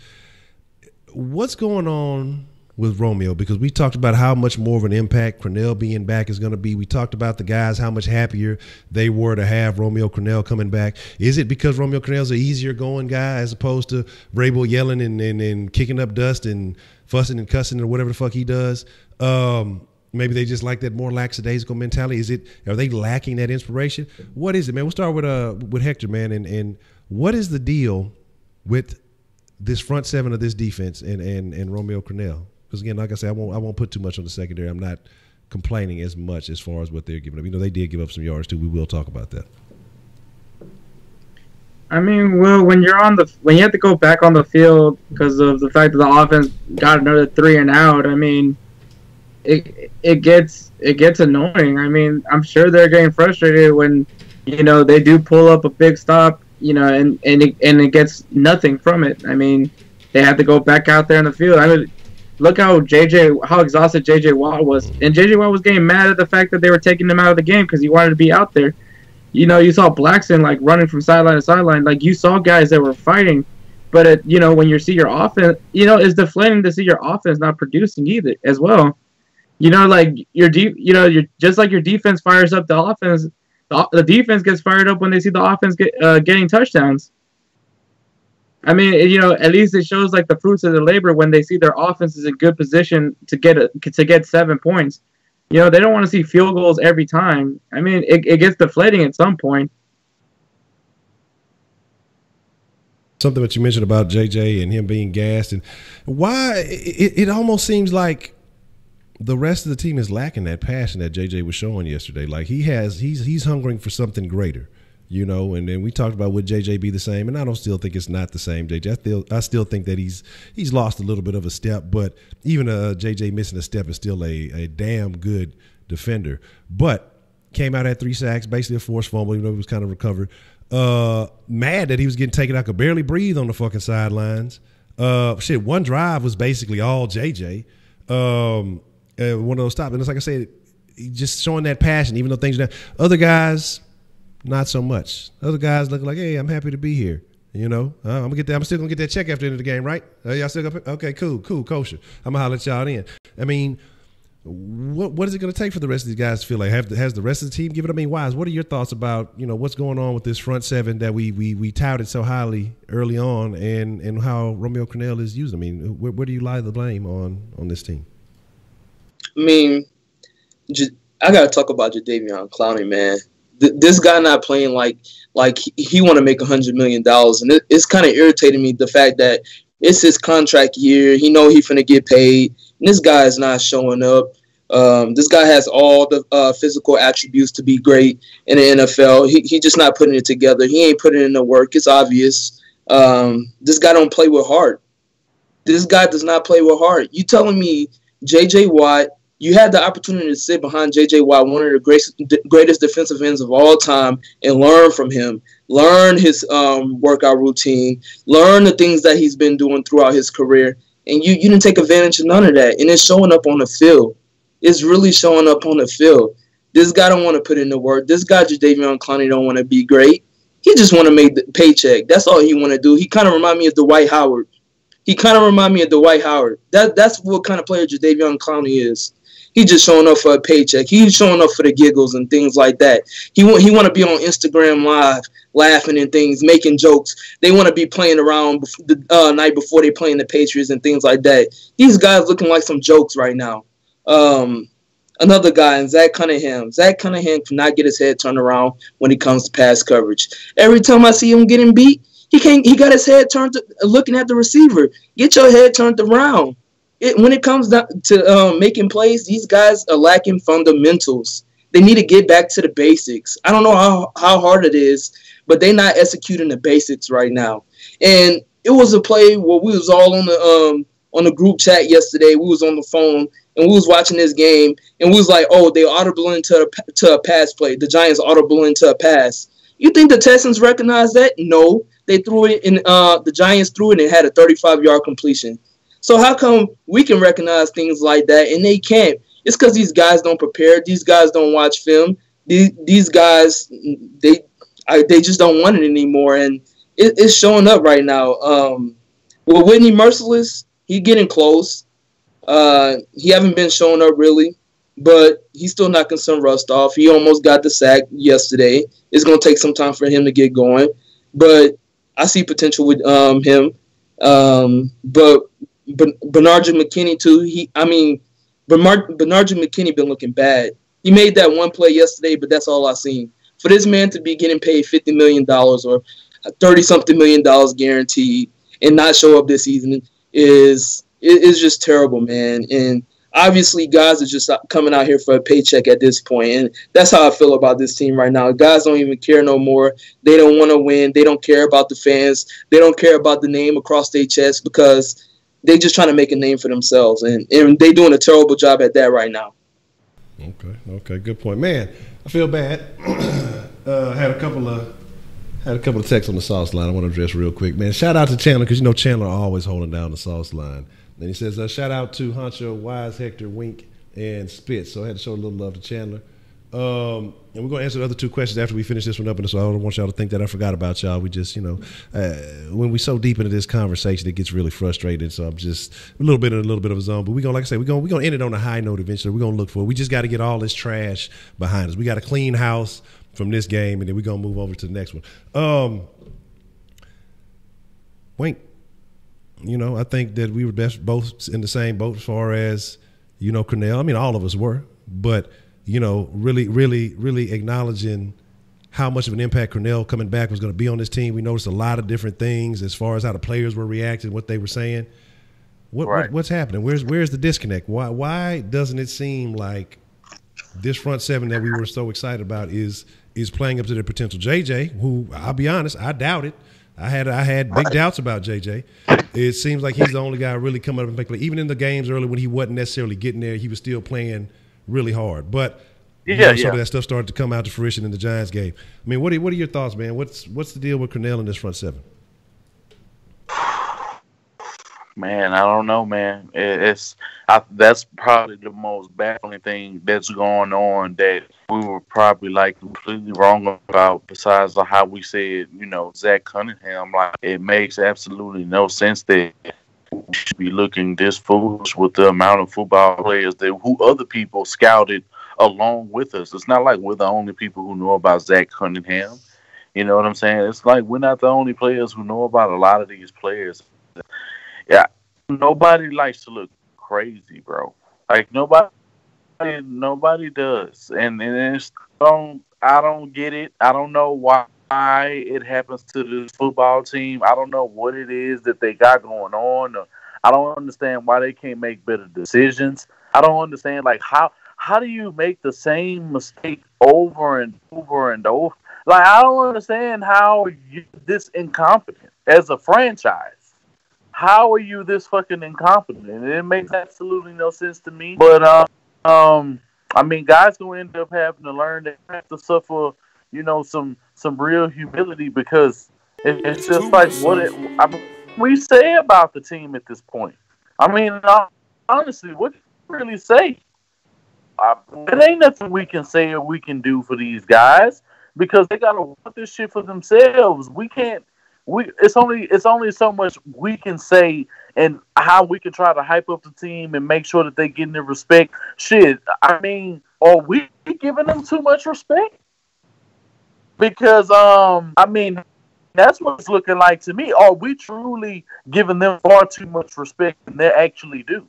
What's going on with Romeo? Because we talked about how much more of an impact Crennel being back is going to be. We talked about the guys, how much happier they were to have Romeo Crennel coming back. Is it because Romeo Crennel's an easier going guy as opposed to Vrabel yelling and kicking up dust and fussing and cussing or whatever the fuck he does? Maybe they just like that more lackadaisical mentality. Are they lacking that inspiration? What is it, man? We'll start with Hector, man. And what is the deal with this front seven of this defense and Romeo Crennel? Because again, like I said, I won't put too much on the secondary. I'm not complaining as much as far as what they're giving up. They did give up some yards too. We will talk about that. I mean, well, when you have to go back on the field because of the fact that the offense got another 3 and out, I mean, it gets annoying. I mean, I'm sure they're getting frustrated when they do pull up a big stop, and it gets nothing from it. I mean, they have to go back out there in the field. I mean, look how exhausted J.J. Watt was. And J.J. Watt was getting mad at the fact that they were taking him out of the game because he wanted to be out there. You saw Blackson, running from sideline to sideline. You saw guys that were fighting. But, when you see your offense, it's deflating to see your offense not producing either as well. You're just like your defense fires up the offense. The defense gets fired up when they see the offense getting touchdowns. I mean, at least it shows the fruits of their labor when they see their offense is in good position to get 7 points. They don't want to see field goals every time. I mean, it gets deflating at some point. Something that you mentioned about JJ and him being gassed, and why it almost seems like the rest of the team is lacking that passion that JJ was showing yesterday. He's hungering for something greater. And then we talked about would JJ be the same, and I don't still think it's not the same JJ. I still think that he's lost a little bit of a step, but even JJ missing a step is still a damn good defender. But came out at 3 sacks, basically a forced fumble, even though he was kind of recovered. Mad that he was getting taken out, could barely breathe on the fucking sidelines. One drive was basically all JJ. One of those stops, and it's like I said, just showing that passion, even though things are down. Other guys, not so much. Other guys looking like, hey, I'm happy to be here. I'm gonna get that. I'm still gonna get that check after the end of the game, right? Y'all still gonna, okay, cool, kosher. I'm gonna holler at y'all in. I mean, what is it gonna take for the rest of these guys to feel like? Has the rest of the team given? I mean, Wise, what are your thoughts about what's going on with this front seven that we touted so highly early on, and how Romeo Crennel is used? I mean, where do you lie the blame on this team? I mean, I gotta talk about Jadeveon Clowney, man. This guy not playing like he want to make $100 million, and it's kind of irritating me the fact that it's his contract year. He know he finna get paid, and this guy is not showing up. This guy has all the physical attributes to be great in the NFL. He just not putting it together. He ain't putting in the work. It's obvious. This guy don't play with heart. This guy does not play with heart. You telling me J.J. Watt? You had the opportunity to sit behind J.J. Watt, one of the greatest defensive ends of all time, and learn from him. Learn his workout routine. Learn the things that he's been doing throughout his career. And you didn't take advantage of none of that. And it's showing up on the field. It's really showing up on the field. This guy don't want to put in the work. This guy, Jadeveon Clowney, don't want to be great. He just want to make the paycheck. That's all he want to do. He kind of remind me of Dwight Howard. That's what kind of player Jadeveon Clowney is. He just showing up for a paycheck. He's showing up for the giggles and things like that. He want to be on Instagram Live, laughing and things, making jokes. They want to be playing around the night before they playing the Patriots and things like that. These guys looking like some jokes right now. Another guy, Zach Cunningham. Zach Cunningham cannot get his head turned around when it comes to pass coverage. Every time I see him getting beat, he got his head turned looking at the receiver. Get your head turned around. When it comes down to making plays, these guys are lacking fundamentals. They need to get back to the basics. I don't know how hard it is, but they're not executing the basics right now. And it was a play where we was all on the group chat yesterday. We was on the phone, and we was watching this game, and we was like, oh, they audible into a pass play. The Giants audible into a pass. You think the Texans recognize that? No. they threw it in. The Giants threw it and had a 35-yard completion. So how come we can recognize things like that and they can't? It's because these guys don't prepare. These guys don't watch film. These guys, they just don't want it anymore, and it's showing up right now. With Whitney Merciless, he getting close. He haven't been showing up really, but he's still knocking some rust off. He almost got the sack yesterday. It's going to take some time for him to get going, but I see potential with him. But Bernard McKinney too. Bernard McKinney been looking bad. He made that one play yesterday, but that's all I've seen. For this man to be getting paid $50 million or $30-something million guaranteed and not show up this season is just terrible, man. And obviously, guys are just coming out here for a paycheck at this point, and that's how I feel about this team right now. Guys don't even care no more. They don't want to win. They don't care about the fans. They don't care about the name across their chest because they just trying to make a name for themselves, and they doing a terrible job at that right now. Okay, good point, man. I feel bad. Had a couple of texts on the sauce line I want to address real quick, man. Shout out to Chandler because Chandler always holding down the sauce line. Then he says, shout out to Honcho, Wise, Hector, Wink, and Spitz. So I had to show a little love to Chandler. And we're going to answer the other two questions after we finish this one up. And so I don't want y'all to think that I forgot about y'all. We just, when we so deep into this conversation, it gets really frustrating. So I'm just a little bit of a zone. But we're going to, like I say, we're going to end it on a high note eventually. We're going to look for it. We just got to get all this trash behind us. We got to clean house from this game, and then we're going to move over to the next one. Wink. I think that we were both in the same boat as far as, Cornell. I mean, all of us were. But, really, really, really acknowledging how much of an impact Cornell coming back was going to be on this team. We noticed a lot of different things as far as how the players were reacting, what they were saying. What's happening? Where's the disconnect? Why doesn't it seem like this front seven that we were so excited about is playing up to their potential? JJ, who, I'll be honest, I doubt it. I had big doubts about JJ. It seems like he's the only guy really coming up and making play. Even in the games early when he wasn't necessarily getting there, he was still playing really hard. But some of that stuff started to come out to fruition in the Giants game. I mean, what are your thoughts, man? What's the deal with Cornell in this front seven? Man, I don't know, man. That's probably the most baffling thing that's going on that we were probably completely wrong about. Besides how we said, Zach Cunningham, it makes absolutely no sense that we should be looking this foolish with the amount of football players who other people scouted along with us. It's not like we're the only people who know about Zach Cunningham. You know what I'm saying? It's like we're not the only players who know about a lot of these players. Yeah, nobody likes to look crazy, bro. Nobody does, and I don't get it. I don't know why it happens to this football team. I don't know what it is that they got going on. I don't understand why they can't make better decisions. I don't understand how do you make the same mistake over and over and over? I don't understand how you're this incompetent as a franchise. How are you this fucking incompetent? It makes absolutely no sense to me. But guys who end up having to learn, they have to suffer, some real humility because it's just we say about the team at this point. Honestly, what do you really say? It ain't nothing we can say or we can do for these guys because they gotta want this shit for themselves. We can't. It's only so much we can say and how we can try to hype up the team and make sure that they getting the respect. Shit, are we giving them too much respect? Because that's what it's looking like to me. Are we truly giving them far too much respect than they actually do?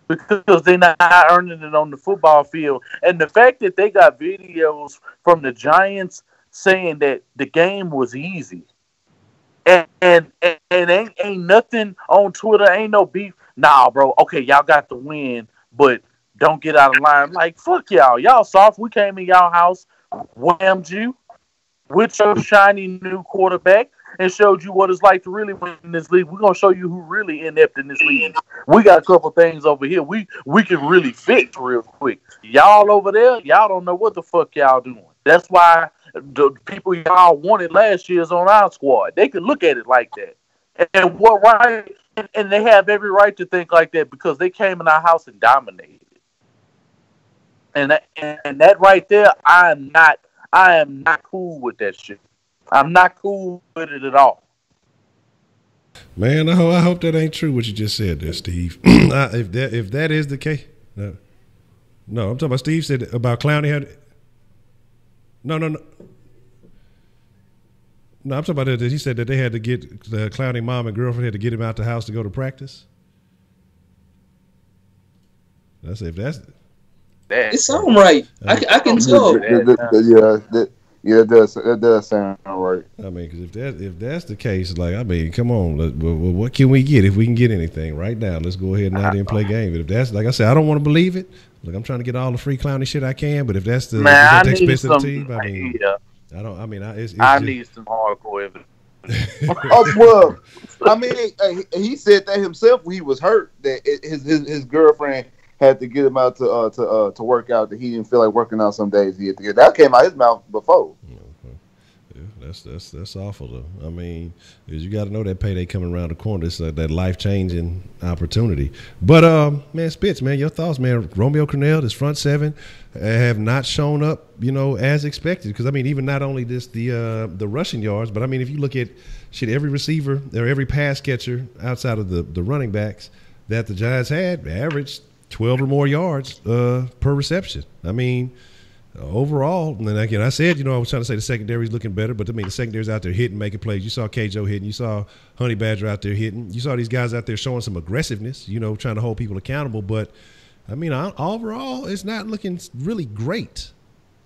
Because they're not earning it on the football field. And the fact that they got videos from the Giants saying that the game was easy. And ain't nothing on Twitter, ain't no beef. Nah, bro, okay, y'all got the win, but don't get out of line. Fuck y'all. Y'all soft. We came in y'all house, whammed you with your shiny new quarterback and showed you what it's like to really win in this league. We're going to show you who really inept in this league. We got a couple things over here we can really fix real quick. Y'all over there, y'all don't know what the fuck y'all doing. That's why the people y'all wanted last year is on our squad. They can look at it like that. And what right? And they have every right to think like that because they came in our house and dominated. And that right there, I am not cool with that shit. I'm not cool with it at all. Man, I hope that ain't true what you just said there, Steve. if that is the case, no, I'm talking about Steve said about Clowney had. No. No, I'm talking about that he said that they had to get the Clowney mom and girlfriend had to get him out the house to go to practice. I said if that's. It sounds right. I can tell. That does sound right. I mean, because if that's the case, like, I mean, come on, what can we get if we can get anything right now? Let's go ahead and out there and play game. But if that's, like I said, I don't want to believe it. Like, I'm trying to get all the free Clowny shit I can. But if that's the expensive team, I mean, I don't. I mean, I need some hardcore evidence. Well, I mean, he said that himself when he was hurt that his girlfriend had to get him out to work out, that he didn't feel like working out some days. He had to get that came out his mouth before. Yeah, that's awful though. I mean, you got to know that payday coming around the corner. It's that life changing opportunity. But man, Spitz, man, your thoughts, man. Romeo Crennel, this front seven have not shown up, as expected. Because I mean, even not only this the rushing yards, but I mean, if you look at every receiver or every pass catcher outside of the running backs that the Giants had averaged 12 or more yards per reception. I mean, overall, and then again, I said, I was trying to say the secondary's looking better, but I mean, the secondary's out there hitting, making plays. You saw K-Joe hitting. You saw Honey Badger out there hitting. You saw these guys out there showing some aggressiveness, trying to hold people accountable. But, I mean, overall, it's not looking really great.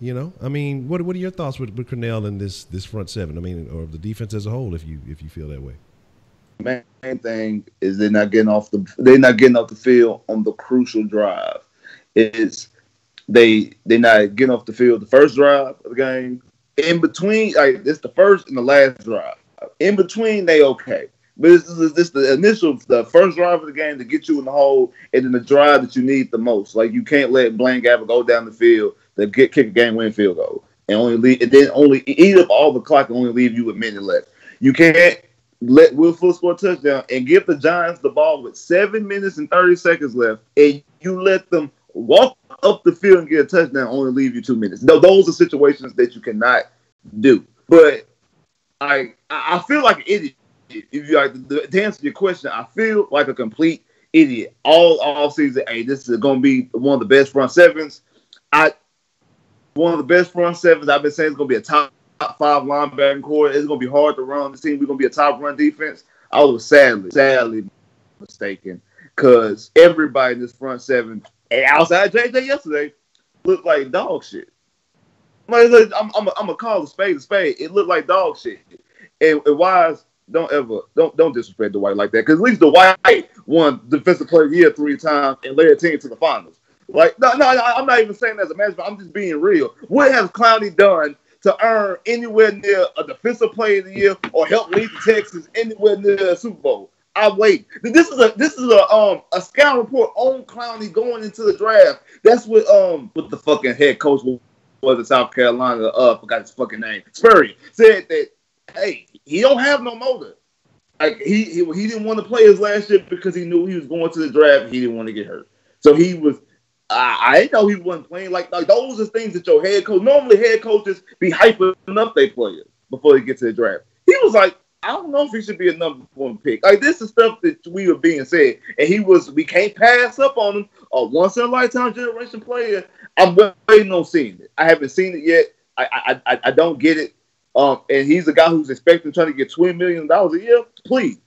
I mean, what are your thoughts with Crennel and this front seven? I mean, or the defense as a whole, if you feel that way. Main thing is they're not getting off the field on the crucial drive. They're not getting off the field the first drive of the game. In between, it's the first and the last drive. In between, they okay. But this the first drive of the game to get you in the hole, and then the drive that you need the most. Like, you can't let Blaine Gabbert go down the field to kick a game-winning field goal and only eat up all the clock and only leave you with a minute left. You can't let Will Fuller score a touchdown and give the Giants the ball with 7 minutes and 30 seconds left, and you let them walk up the field and get a touchdown, only leave you 2 minutes. Those are situations that you cannot do. But I feel like an idiot. If you to answer your question, I feel like a complete idiot all season. Hey, this is going to be one of the best front sevens. One of the best front sevens. I've been saying it's going to be a top 5 linebacking core. It's going to be hard to run on this team. We're going to be a top run defense. I was sadly mistaken, because everybody in this front seven, and outside JJ yesterday, looked like dog shit. I'm gonna call a spade a spade. It looked like dog shit. And Wise, don't disrespect Dwight like that, because at least Dwight won Defensive Player of the Year 3 times and led a team to the finals. Like, no, I'm not even saying that as a manager. I'm just being real. What has Clowney done to earn anywhere near a Defensive Player of the Year or help lead the Texans anywhere near a Super Bowl? I wait. This is a scout report on Clowney going into the draft. That's what the fucking head coach was in South Carolina. Forgot his fucking name. Spurrier said that, hey, he don't have no motive. Like, he didn't want to play his last year because he knew he was going to the draft and he didn't want to get hurt. So he was. I didn't know he wasn't playing. Like those are things that your head coach. Normally, head coaches be hyping up their players before they get to the draft. He was like, I don't know if he should be a number 1 pick. Like, this is stuff that we were being said, and we can't pass up on him. A once in a lifetime generation player. I'm waiting on seeing it. I haven't seen it yet. I don't get it. And he's a guy who's expecting trying to get $20 million a year. Please,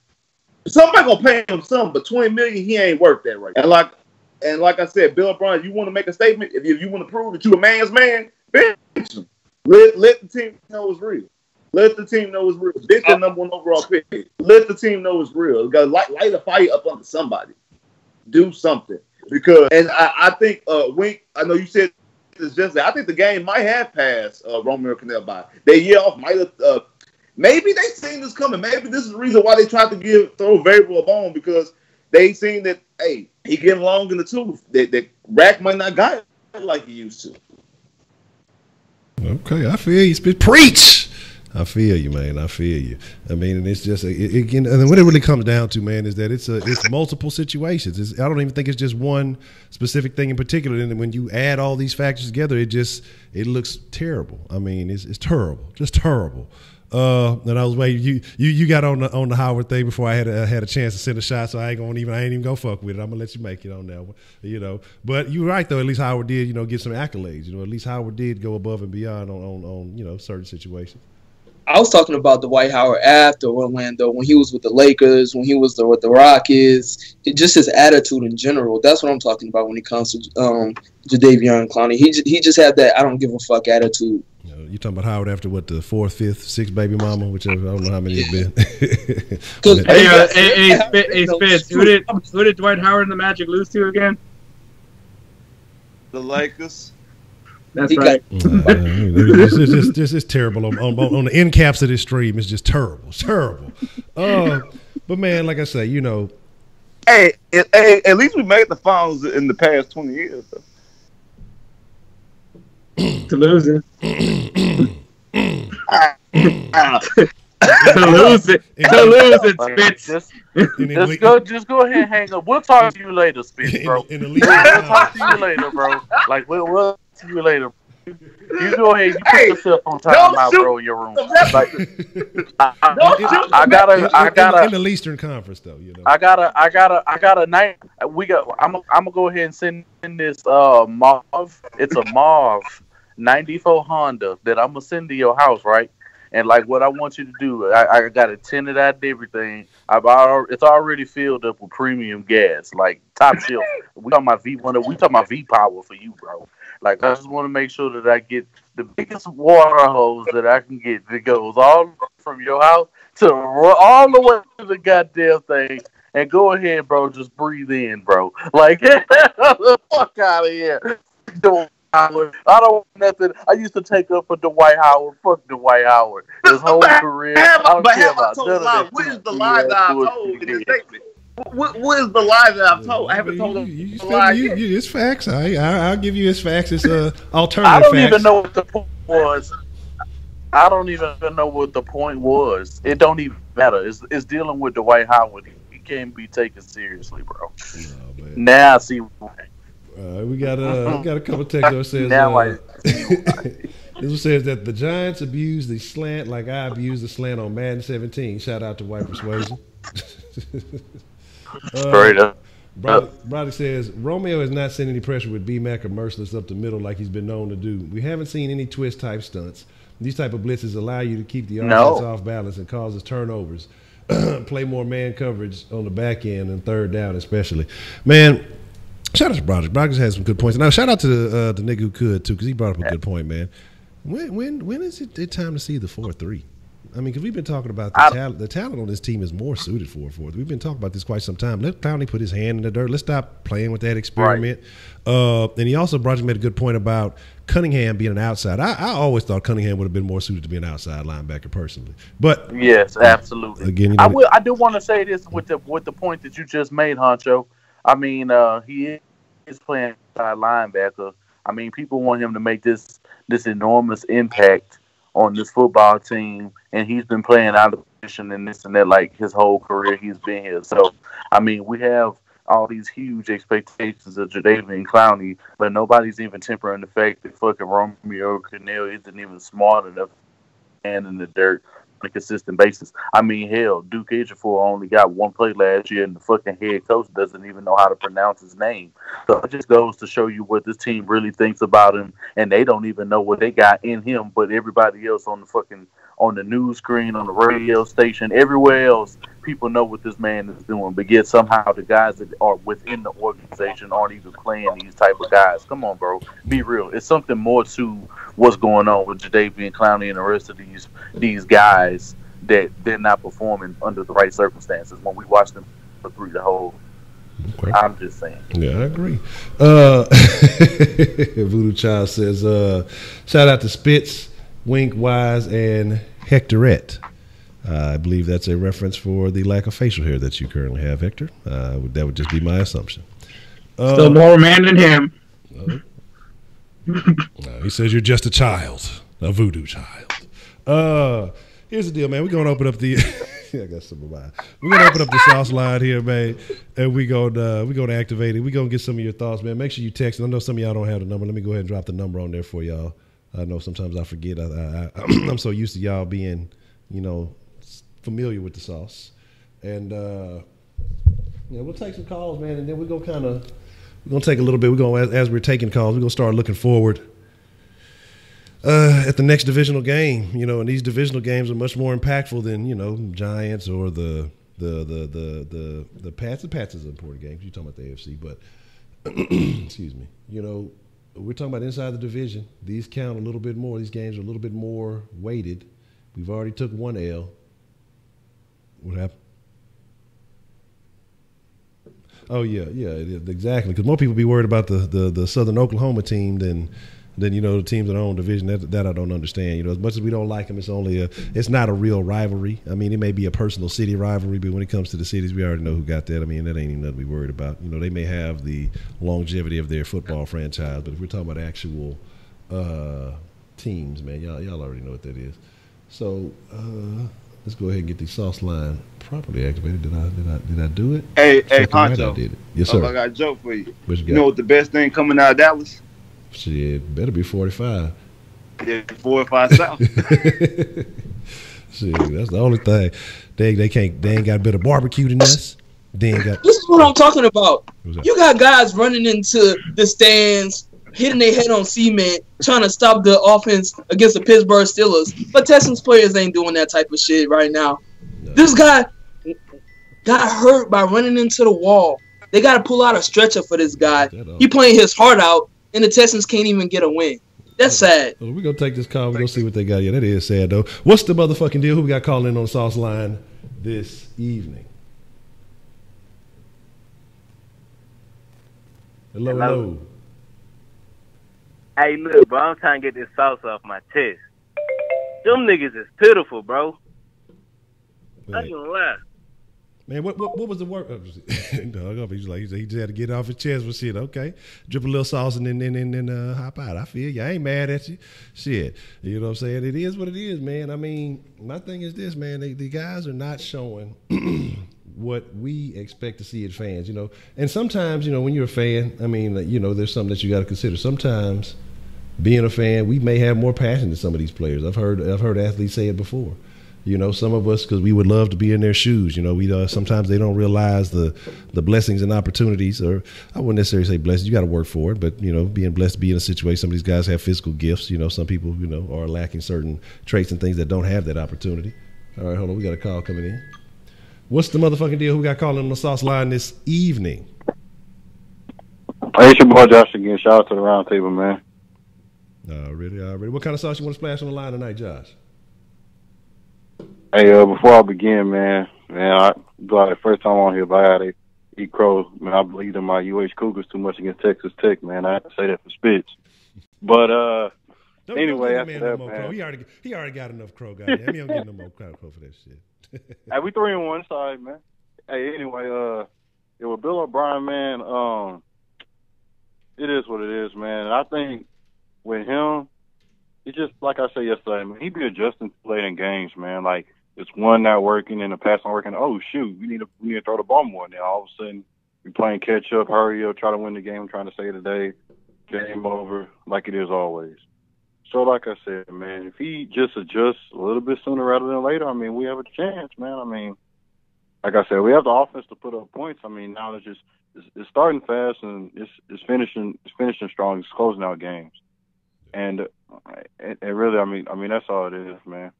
somebody gonna pay him something, but $20 million, he ain't worth that right now. And like I said, Bill O'Brien, you want to make a statement, if you want to prove that you a man's man, bench him. Let the team know it's real. Let the team know it's real. Bitch the number 1 overall pick. Let the team know it's real. Got light a fire up under somebody. Do something. Because, and I think, Wink, I know you said this yesterday, I think the game might have passed Romeo Crennel by. Their year off might have, maybe they seen this coming. Maybe this is the reason why they tried to throw Variable a bone, because they seen that, hey, he getting long in the tooth. That Rack might not got it like he used to. Okay, I feel you. Preach. I feel you, man. I feel you. I mean, and it's just again, and what it really comes down to, man, is that it's multiple situations. I don't even think it's just one specific thing in particular. And when you add all these factors together, it looks terrible. I mean, it's terrible, just terrible. And I was waiting. You got on the Howard thing before I had a chance to send a shot, so I ain't even gonna fuck with it. I'm gonna let you make it on that one, But you're right though. At least Howard did, get some accolades. At least Howard did go above and beyond on certain situations. I was talking about Dwight Howard after Orlando, when he was with the Lakers, when he was with the Rockets, just his attitude in general. That's what I'm talking about when it comes to Jadeveon Clowney. He just had that I don't give a fuck attitude. You talking about Howard after what, the 4th, 5th, 6th baby mama, whichever, I don't know how many it's been. Hey, Spitz, who did Dwight Howard and the Magic lose to again? The Lakers. That's right. It's terrible on the end caps of this stream. It's just terrible. It's terrible. But man, like I say, Hey, at least we made the finals in the past 20 years. Though. To lose it. To lose it, Spitz. Just go ahead and hang up. We'll talk to you later, Spitz, bro. We'll talk to you later, bro. Like we'll see you later. You go ahead. You put yourself on time out, bro, in your room. Like, I gotta. In the Eastern Conference, though, I gotta night. I'm gonna go ahead and send in this mauve. It's a mauve 94 Honda that I'm gonna send to your house, right? And like what I want you to do, I got it tinted out and everything. It's already filled up with premium gas, like top shelf. We talking about V1. We talking about V power for you, bro. Like I just want to make sure that I get the biggest water hose that I can get that goes all from your house to all the way to the goddamn thing. And go ahead, bro. Just breathe in, bro. Like the fuck out of here. I don't want nothing. I used to take up for Dwight Howard. Fuck Dwight Howard. His whole career. I don't care about none of that. What is the lie that I've told in this statement? What is the lie that I've told? I haven't told him. It's facts. I'll give you his facts. It's alternative facts. I don't even know what the point was. I don't even know what the point was. It don't even matter. It's dealing with Dwight Howard. He can't be taken seriously, bro. Oh, now I see why. We got a couple texts that says this says that the Giants abused the slant like I abused the slant on Madden 17. Shout out to White Persuasion. Straight up. Brody says Romeo has not sent any pressure with B-Mac or Merciless up the middle like he's been known to do. We haven't seen any twist type stunts. These type of blitzes allow you to keep the offense off balance and causes turnovers. Play more man coverage on the back end and third down especially. Man, shout out to Broderick. Broderick has some good points. Now, shout out to the nigga who could, too, because he brought up a good point, man. When is it time to see the 4-3? I mean, because we've been talking about the talent on this team is more suited for a 4-3. We've been talking about this quite some time. Let Clowney put his hand in the dirt. Let's stop playing with that experiment. Right. And he also, Broderick made a good point about Cunningham being an outside. I always thought Cunningham would have been more suited to be an outside linebacker personally. But yes, absolutely. Again, I do want to say this with the point that you just made, Honcho. I mean, he is playing outside linebacker. I mean, people want him to make this enormous impact on this football team, and he's been playing out of position and this and that like his whole career he's been here. So, I mean, we have all these huge expectations of Jadeveon Clowney, but nobody's even tempering the fact that fucking Romeo Crennel isn't even smart enough to stand in the dirt on a consistent basis. I mean, hell, Duke Ejiofor only got one play last year, and the fucking head coach doesn't even know how to pronounce his name. So it just goes to show you what this team really thinks about him, and they don't even know what they got in him, but everybody else on the news screen, on the radio station, everywhere else, people know what this man is doing, but yet somehow the guys that are within the organization aren't even playing these type of guys. Come on, bro. Be real. It's something more to what's going on with Jadeveon Clowney and the rest of these guys that they're not performing under the right circumstances when we watch them through the whole. Okay. I'm just saying. Yeah, I agree. Voodoo Child says, shout out to Spitz, Wink, Wise, and Hectorette. I believe that's a reference for the lack of facial hair that you currently have, Hector. That would just be my assumption. Still more man than him. He says you're just a child. A voodoo child. Here's the deal, man. We're gonna open up the. I got some of mine. We're gonna open up the Sauceline here, man, and we're gonna activate it. We're gonna get some of your thoughts, man. Make sure you text. I know some of y'all don't have the number. Let me go ahead and drop the number on there for y'all. I know sometimes I forget. I'm so used to y'all being, familiar with the sauce, and we'll take some calls, man, and then we're gonna take a little bit. We're gonna as we're taking calls, we're gonna start looking forward. At the next divisional game, and these divisional games are much more impactful than Giants or the Pats. The Pats is an important game. You're talking about the AFC, but excuse me. We're talking about inside the division. These count a little bit more. These games are a little bit more weighted. We've already took one L. What happened? Oh yeah, exactly. Because more people be worried about the Southern Oklahoma team than the teams in our own division. That I don't understand. As much as we don't like them, it's not a real rivalry. I mean, it may be a personal city rivalry, but when it comes to the cities, we already know who got that. I mean, that ain't even nothing to be worried about. They may have the longevity of their football franchise, but if we're talking about actual teams, man, y'all already know what that is. So let's go ahead and get the Sauceline properly activated. Did I do it? Hey, Honcho. Honcho. I did it. Yes, sir. I got a joke for you. What you got? You know what the best thing coming out of Dallas? Shit, better be 45. Yeah, 45 South. Shit, that's the only thing. They ain't got a bit of barbecue than us. They ain't got. This is what I'm talking about. You got guys running into the stands, hitting their head on cement, trying to stop the offense against the Pittsburgh Steelers. But Texans players ain't doing that type of shit right now. No. This guy got hurt by running into the wall. They got to pull out a stretcher for this guy. He playing his heart out, and the Texans can't even get a win. That's sad. Well, we're going to take this call. We're going to see what they got. Yeah, that is sad, though. What's the motherfucking deal? Who we got calling in on the Sauceline this evening? Hello. Hey, look, bro, I'm trying to get this sauce off my chest. Them niggas is pitiful, bro. I ain't gonna lie. Man, what was the word? No, he just had to get it off his chest with shit. Okay, drip a little sauce and then hop out. I feel you. I ain't mad at you. Shit, you know what I'm saying? It is what it is, man. I mean, my thing is this, man. The guys are not showing what we expect to see as fans, And sometimes, when you're a fan, I mean, there's something that you got to consider. Sometimes, being a fan, we may have more passion than some of these players. I've heard athletes say it before. Some of us, because we would love to be in their shoes. We sometimes they don't realize the blessings and opportunities, or I wouldn't necessarily say blessings. You got to work for it, but being blessed to be in a situation. Some of these guys have physical gifts. Some people are lacking certain traits and things that don't have that opportunity. All right, hold on. We got a call coming in. What's the motherfucking deal? Who got calling on the Sauceline this evening? Hey, it's your boy Josh again. Shout out to the round table, man. Already. What kind of sauce you want to splash on the line tonight, Josh? Hey, before I begin, man, I glad the first time on here, but I had to eat crows. Man, I believed in my UH Cougars too much against Texas Tech, man. I have to say that for spits. But anyway, after that, man, he already got enough crow, goddamn. He don't get no more crow for that shit. Hey, we 3-1 side, man. Hey, anyway, with Bill O'Brien, man, it is what it is, man. I think with him, it's just like I said yesterday, man. He be adjusting to late in games, man. Like it's one not working and the pass not working. Oh shoot, we need to throw the ball more. Now all of a sudden we playing catch up, hurry up, try to win the game. I'm trying to say today, game over, like it is always. So like I said, man, if he just adjusts a little bit sooner rather than later, I mean, we have a chance, man. I mean, like I said, we have the offense to put up points. I mean, now it's starting fast and it's finishing strong. It's closing out games. And it really, I mean, that's all it is, man.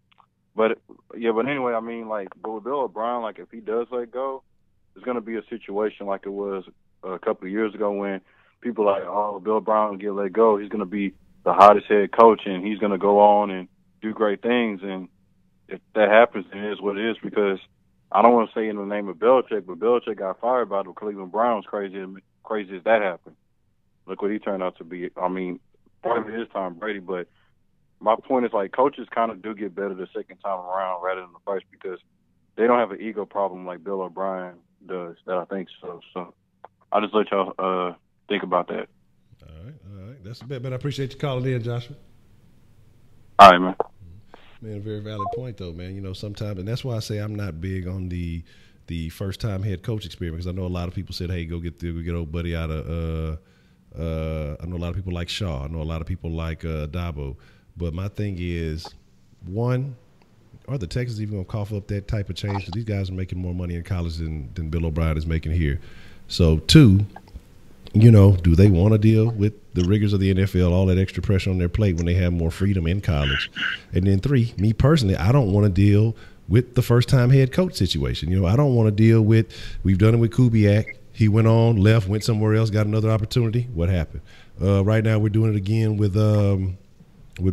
But anyway, I mean, but with Bill O'Brien, like if he does let go, it's going to be a situation like it was a couple of years ago when people like, oh, Bill O'Brien will get let go. He's going to be the hottest head coach and he's going to go on and do great things. And if that happens, then it is what it is because I don't want to say in the name of Belichick, but Belichick got fired by the Cleveland Browns. Crazy as that happened. Look what he turned out to be. I mean, probably his Tom Brady, but my point is coaches kind of do get better the second time around rather than the first because they don't have an ego problem like Bill O'Brien does. That I think so. So I'll just let y'all think about that. All right. That's a bit, but I appreciate you calling in, Joshua. All right, man. Man, a very valid point, though, man. You know, sometimes, and that's why I say I'm not big on the first-time head coach experience, because I know a lot of people said, hey, go get old buddy out of I know a lot of people like Shaw. I know a lot of people like Dabo. But my thing is, one, are the Texans even going to cough up that type of change? Because these guys are making more money in college than Bill O'Brien is making here. So, two, you know, do they want to deal with the rigors of the NFL, all that extra pressure on their plate when they have more freedom in college? And then three, me personally, I don't want to deal with the first-time head coach situation. You know, I don't want to deal with, we've done it with Kubiak. He went on, left, went somewhere else, got another opportunity. What happened? Right now we're doing it again with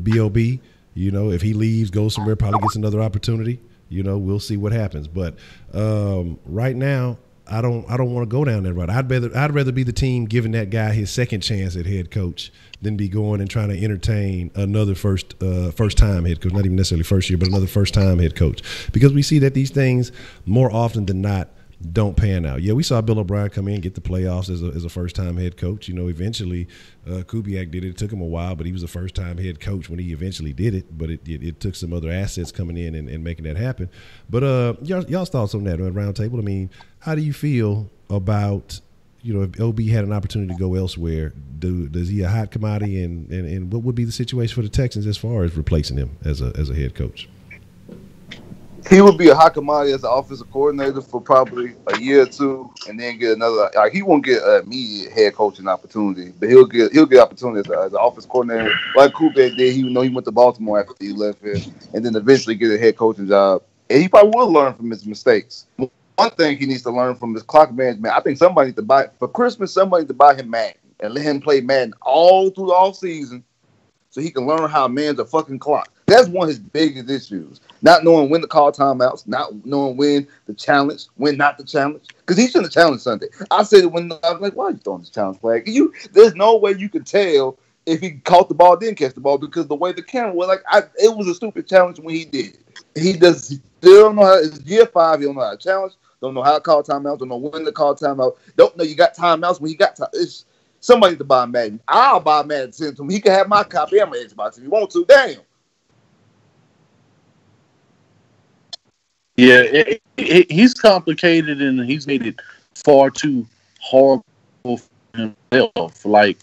B.O.B. You know, if he leaves, goes somewhere, probably gets another opportunity. You know, we'll see what happens. But right now, I don't want to go down that route. I'd rather be the team giving that guy his second chance at head coach than be going and trying to entertain another first time head coach, not even necessarily first year, but another first time head coach. Because we see that these things more often than not don't pan out. Yeah, we saw Bill O'Brien come in, get the playoffs as a first-time head coach. You know, eventually Kubiak did it. It took him a while, but he was a first-time head coach when he eventually did it. But it took some other assets coming in and making that happen. But y'all's thoughts on that round table? I mean, how do you feel about, you know, if OB had an opportunity to go elsewhere, does he a hot commodity, and what would be the situation for the Texans as far as replacing him as a head coach? He would be a hot commodity as an offensive coordinator for probably a year or two, and then get another. Like, he won't get an immediate head coaching opportunity, but he'll get opportunity as an offensive coordinator, like Kubiak did. He went to Baltimore after he left here, and then eventually get a head coaching job. And he probably will learn from his mistakes. One thing he needs to learn from is clock management. I think somebody needs to buy for Christmas. Somebody needs to buy him Madden and let him play Madden all through the off season, so he can learn how to manage a fucking clock. That's one of his biggest issues. Not knowing when to call timeouts, not knowing when to challenge, when not to challenge. Because he shouldn't have challenged Sunday. I said it when I was like, why are you throwing this challenge flag? There's no way you could tell if he caught the ball, didn't catch the ball, because the way the camera was, it was a stupid challenge when he did it. He still don't know how, it's year 5, he don't know how to challenge, don't know how to call timeouts, don't know when to call timeout, don't know you got timeouts when you got time. It's somebody to buy Madden. I'll buy Madden, send to him. He can have my copy of my Xbox if he wants to. Damn. Yeah, he's complicated, and he's made it far too horrible for himself. Like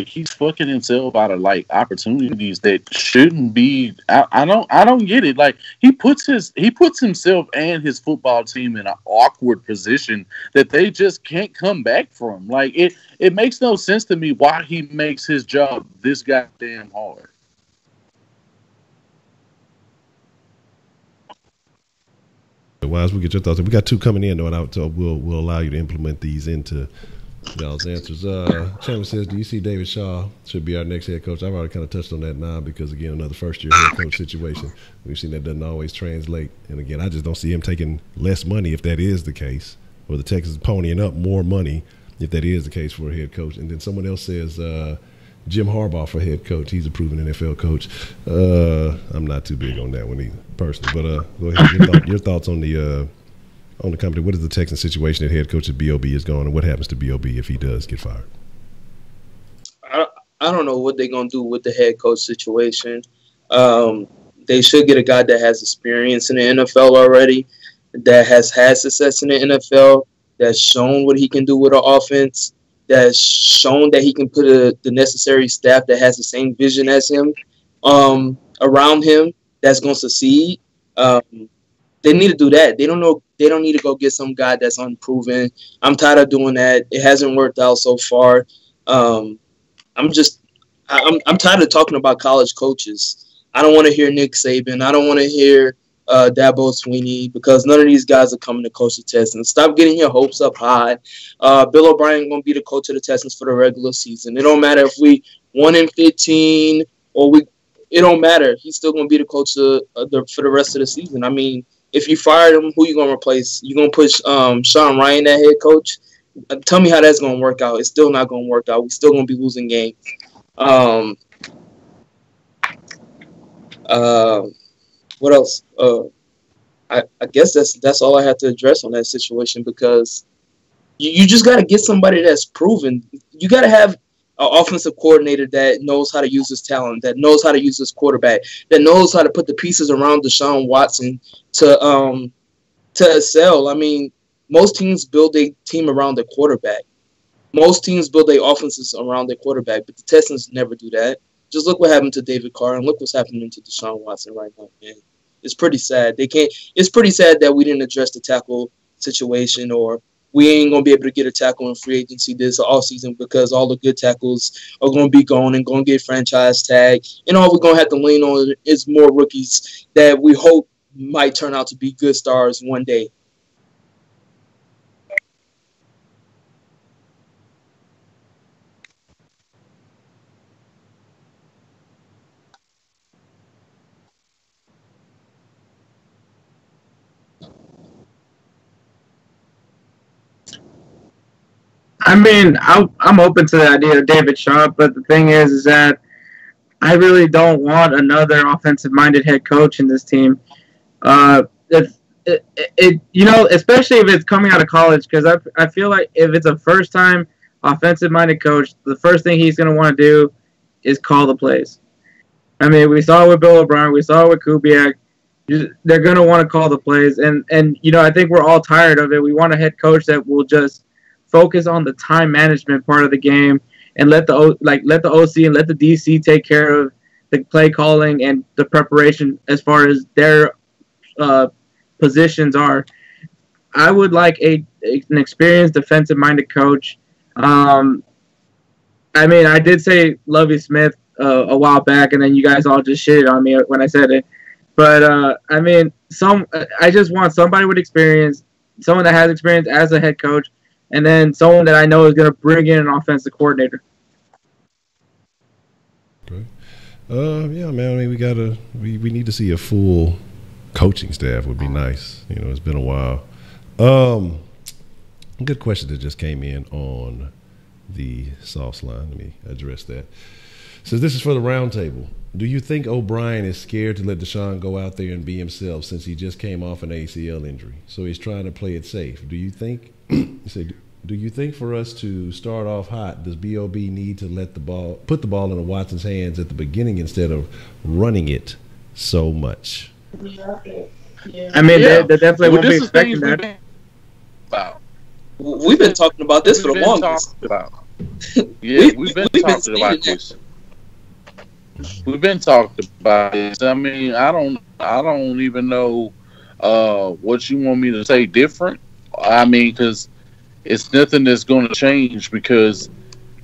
he's fucking himself out of opportunities that shouldn't be. I don't get it. Like he puts himself and his football team in an awkward position that they just can't come back from. Like it makes no sense to me why he makes his job this goddamn hard. Wise, we'll get your thoughts. We got 2 coming in, though, and we'll allow you to implement these into y'all's answers. Chandler says, do you see David Shaw should be our next head coach? I've already kind of touched on that now because, again, another first-year head coach situation. We've seen that doesn't always translate. And, again, I just don't see him taking less money if that is the case, or the Texans ponying up more money if that is the case for a head coach. And then someone else says Jim Harbaugh for head coach. He's a proven NFL coach. I'm not too big on that one either, personally. But go ahead. Your thoughts on the company. What is the Texan situation that head coach at B.O.B. is going, and what happens to B.O.B. if he does get fired? I don't know what they're going to do with the head coach situation. They should get a guy that has experience in the NFL already, that has had success in the NFL, that's shown what he can do with an offense, that's shown that he can put the necessary staff that has the same vision as him around him that's going to succeed. They need to do that. They don't need to go get some guy that's unproven. I'm tired of doing that. It hasn't worked out so far. I'm tired of talking about college coaches. I don't want to hear Nick Saban. I don't want to hear Dabo Sweeney, because none of these guys are coming to coach the Texans. Stop getting your hopes up high. Bill O'Brien going to be the coach of the Texans for the regular season. It don't matter if we 1-15 or it don't matter. He's still going to be the coach for the rest of the season. I mean, if you fired him, who you going to replace? You going to put Sean Ryan at head coach? Tell me how that's going to work out. It's still not going to work out. We're still going to be losing games. What else? I guess that's all I have to address on that situation, because you just got to get somebody that's proven. You got to have an offensive coordinator that knows how to use his talent, that knows how to use his quarterback, that knows how to put the pieces around Deshaun Watson to excel. I mean, most teams build a team around their quarterback. Most teams build their offenses around their quarterback, but the Texans never do that. Just look what happened to David Carr and look what's happening to Deshaun Watson right now, man. It's pretty sad. It's pretty sad that we didn't address the tackle situation, or we ain't going to be able to get a tackle in free agency this offseason because all the good tackles are going to be gone and going to get franchise tag. And all we're going to have to lean on is more rookies that we hope might turn out to be good stars one day. I mean, I'm open to the idea of David Shaw, but the thing is that I really don't want another offensive-minded head coach in this team. Especially if it's coming out of college, because I feel like if it's a first-time offensive-minded coach, the first thing he's going to want to do is call the plays. I mean, we saw it with Bill O'Brien, we saw it with Kubiak. They're going to want to call the plays, and I think we're all tired of it. We want a head coach that will just focus on the time management part of the game and let the OC and let the DC take care of the play calling and the preparation as far as their positions are. I would like an experienced defensive-minded coach. I mean, I did say Lovie Smith a while back, and then you guys all just shitted on me when I said it. But I mean, I just want somebody with experience, someone that has experience as a head coach, and then someone that I know is going to bring in an offensive coordinator. Okay. Yeah, man. I mean, we need to see a full coaching staff. Would be nice. It's been a while. Good question that just came in on the Sauceline. Let me address that. Says this is for the roundtable. Do you think O'Brien is scared to let Deshaun go out there and be himself since he just came off an ACL injury? So he's trying to play it safe. Do you think? Do you think for us to start off hot, does Bob need to put the ball in Watson's hands at the beginning instead of running it so much? I mean, they definitely won't be expecting that. We've been talking about this for the longest. We've been talking about this. We've been talking about this. I mean, I don't even know what you want me to say different. I mean, because it's nothing that's going to change. Because,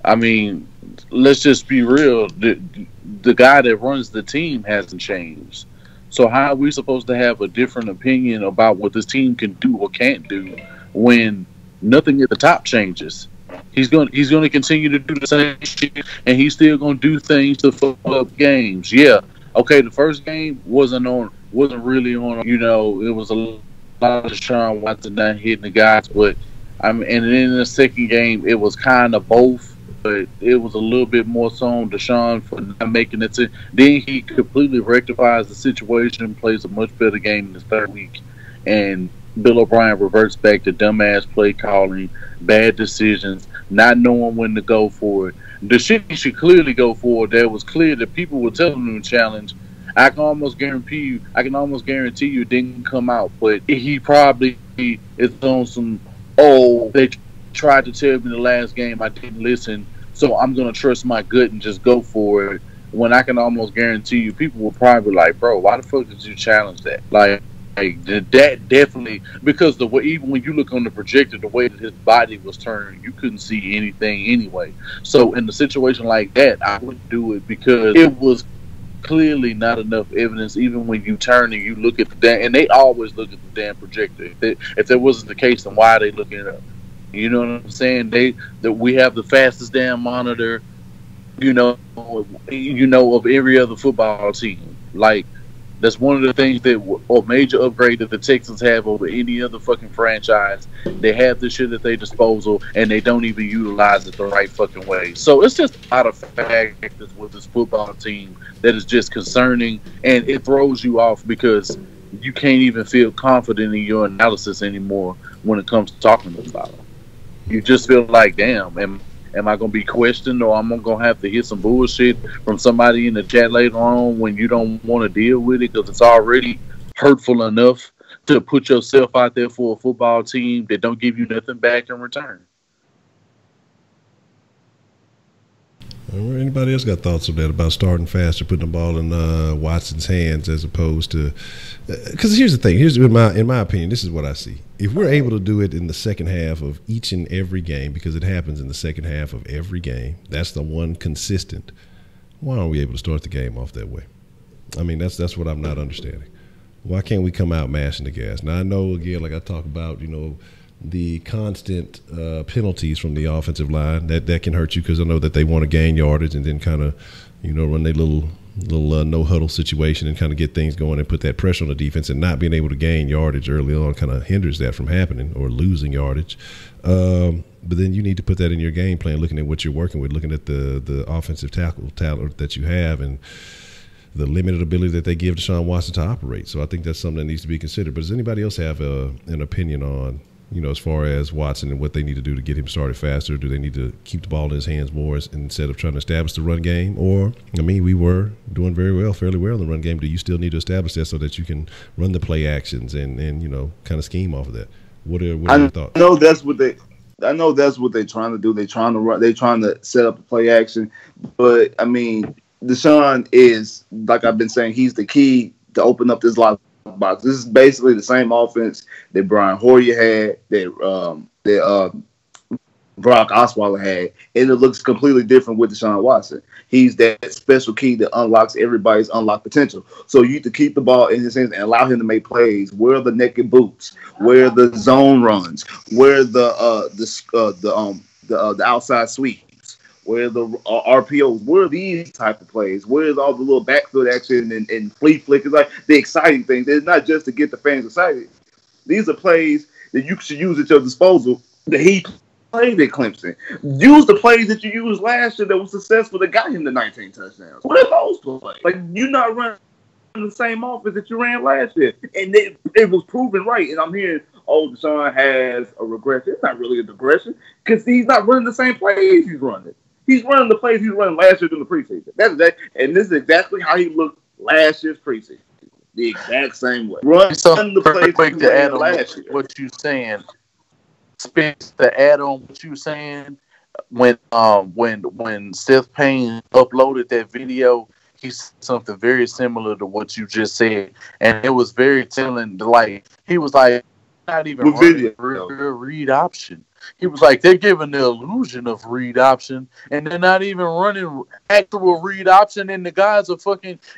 I mean, let's just be real. The guy that runs the team hasn't changed. So how are we supposed to have a different opinion about what this team can do or can't do when nothing at the top changes? He's going to continue to do the same shit, and he's still going to do things to fuck up games. Yeah, okay. The first game wasn't really on. It was a lot of Deshaun Watson not hitting the guys, but and then in the second game it was kind of both, but it was a little bit more so on Deshaun for not making it. Then he completely rectifies the situation, plays a much better game in the third week, and Bill O'Brien reverts back to dumbass play calling, bad decisions, not knowing when to go for it. The shit he should clearly go for, that was clear that people were telling him to challenge. I can almost guarantee you it didn't come out, but he probably is on some, they tried to tell me the last game, I didn't listen, so I'm going to trust my gut and just go for it. When I can almost guarantee you, people were probably like, bro, why the fuck did you challenge that? Like that definitely, because the way, even when you look on the projector, the way that his body was turned, you couldn't see anything anyway. So in a situation like that, I wouldn't do it because it was clearly not enough evidence. Even when you turn and you look at the damn, and they always look at the damn projector. If that wasn't the case, then why are they looking it up? You know what I'm saying? That we have the fastest damn monitor, of every other football team. Like, that's one of the things a major upgrade that the Texans have over any other fucking franchise. They have this shit at their disposal, and they don't even utilize it the right fucking way. So it's just a lot of factors with this football team that is just concerning, and it throws you off because you can't even feel confident in your analysis anymore when it comes to talking about it. You just feel like, damn, Am I gonna be questioned, or I'm gonna have to hear some bullshit from somebody in the chat later on when you don't want to deal with it because it's already hurtful enough to put yourself out there for a football team that don't give you nothing back in return? Anybody else got thoughts on that about starting fast or putting the ball in Watson's hands as opposed to? Because here's the thing. Here's in my opinion, this is what I see. If we're able to do it in the second half of each and every game, because it happens in the second half of every game, that's the one consistent. Why aren't we able to start the game off that way? I mean, that's what I'm not understanding. Why can't we come out mashing the gas? Now I know again, like I talk about, the constant penalties from the offensive line that can hurt you because I know that they want to gain yardage and then kind of, run their little no huddle situation and kind of get things going and put that pressure on the defense, and not being able to gain yardage early on kind of hinders that from happening or losing yardage. But then you need to put that in your game plan, looking at what you're working with, looking at the offensive tackle talent that you have and the limited ability that they give Deshaun Watson to operate. So I think that's something that needs to be considered. But does anybody else have an opinion on, as far as Watson and what they need to do to get him started faster? Do they need to keep the ball in his hands more instead of trying to establish the run game? Or, we were doing fairly well in the run game. Do you still need to establish that so that you can run the play actions and kind of scheme off of that? What are your thoughts? I know that's what they're trying to do. They're trying to run. They're trying to set up the play action. But, Deshaun is, like I've been saying, he's the key to open up this lock box. This is basically the same offense that Brian Hoyer had, that Brock Osweiler had, and it looks completely different with Deshaun Watson. He's that special key that unlocks everybody's unlocked potential. So you have to keep the ball in his hands and allow him to make plays. Where the naked boots, where the zone runs, where the outside sweep, where the RPOs, where are these type of plays? Where's all the little backfield action and flea flick? It's like the exciting things. It's not just to get the fans excited. These are plays that you should use at your disposal that he played at Clemson. Use the plays that you used last year that was successful that got him the 19 touchdowns. What are those plays? Like, you're not running the same offense that you ran last year. And it was proven right. And I'm hearing, Deshaun has a regression. It's not really a regression because he's not running the same plays he's running. He's running the plays he was running last year during the preseason. And this is exactly how he looked last year's preseason. The exact same way. Run the plays quick to add on what you're saying. Spence, to add on what you're saying, when Seth Payne uploaded that video, he said something very similar to what you just said, and it was very telling. Like, he was like, not even running read option. He was like, they're giving the illusion of read option, and they're not even running actual read option, and the guys are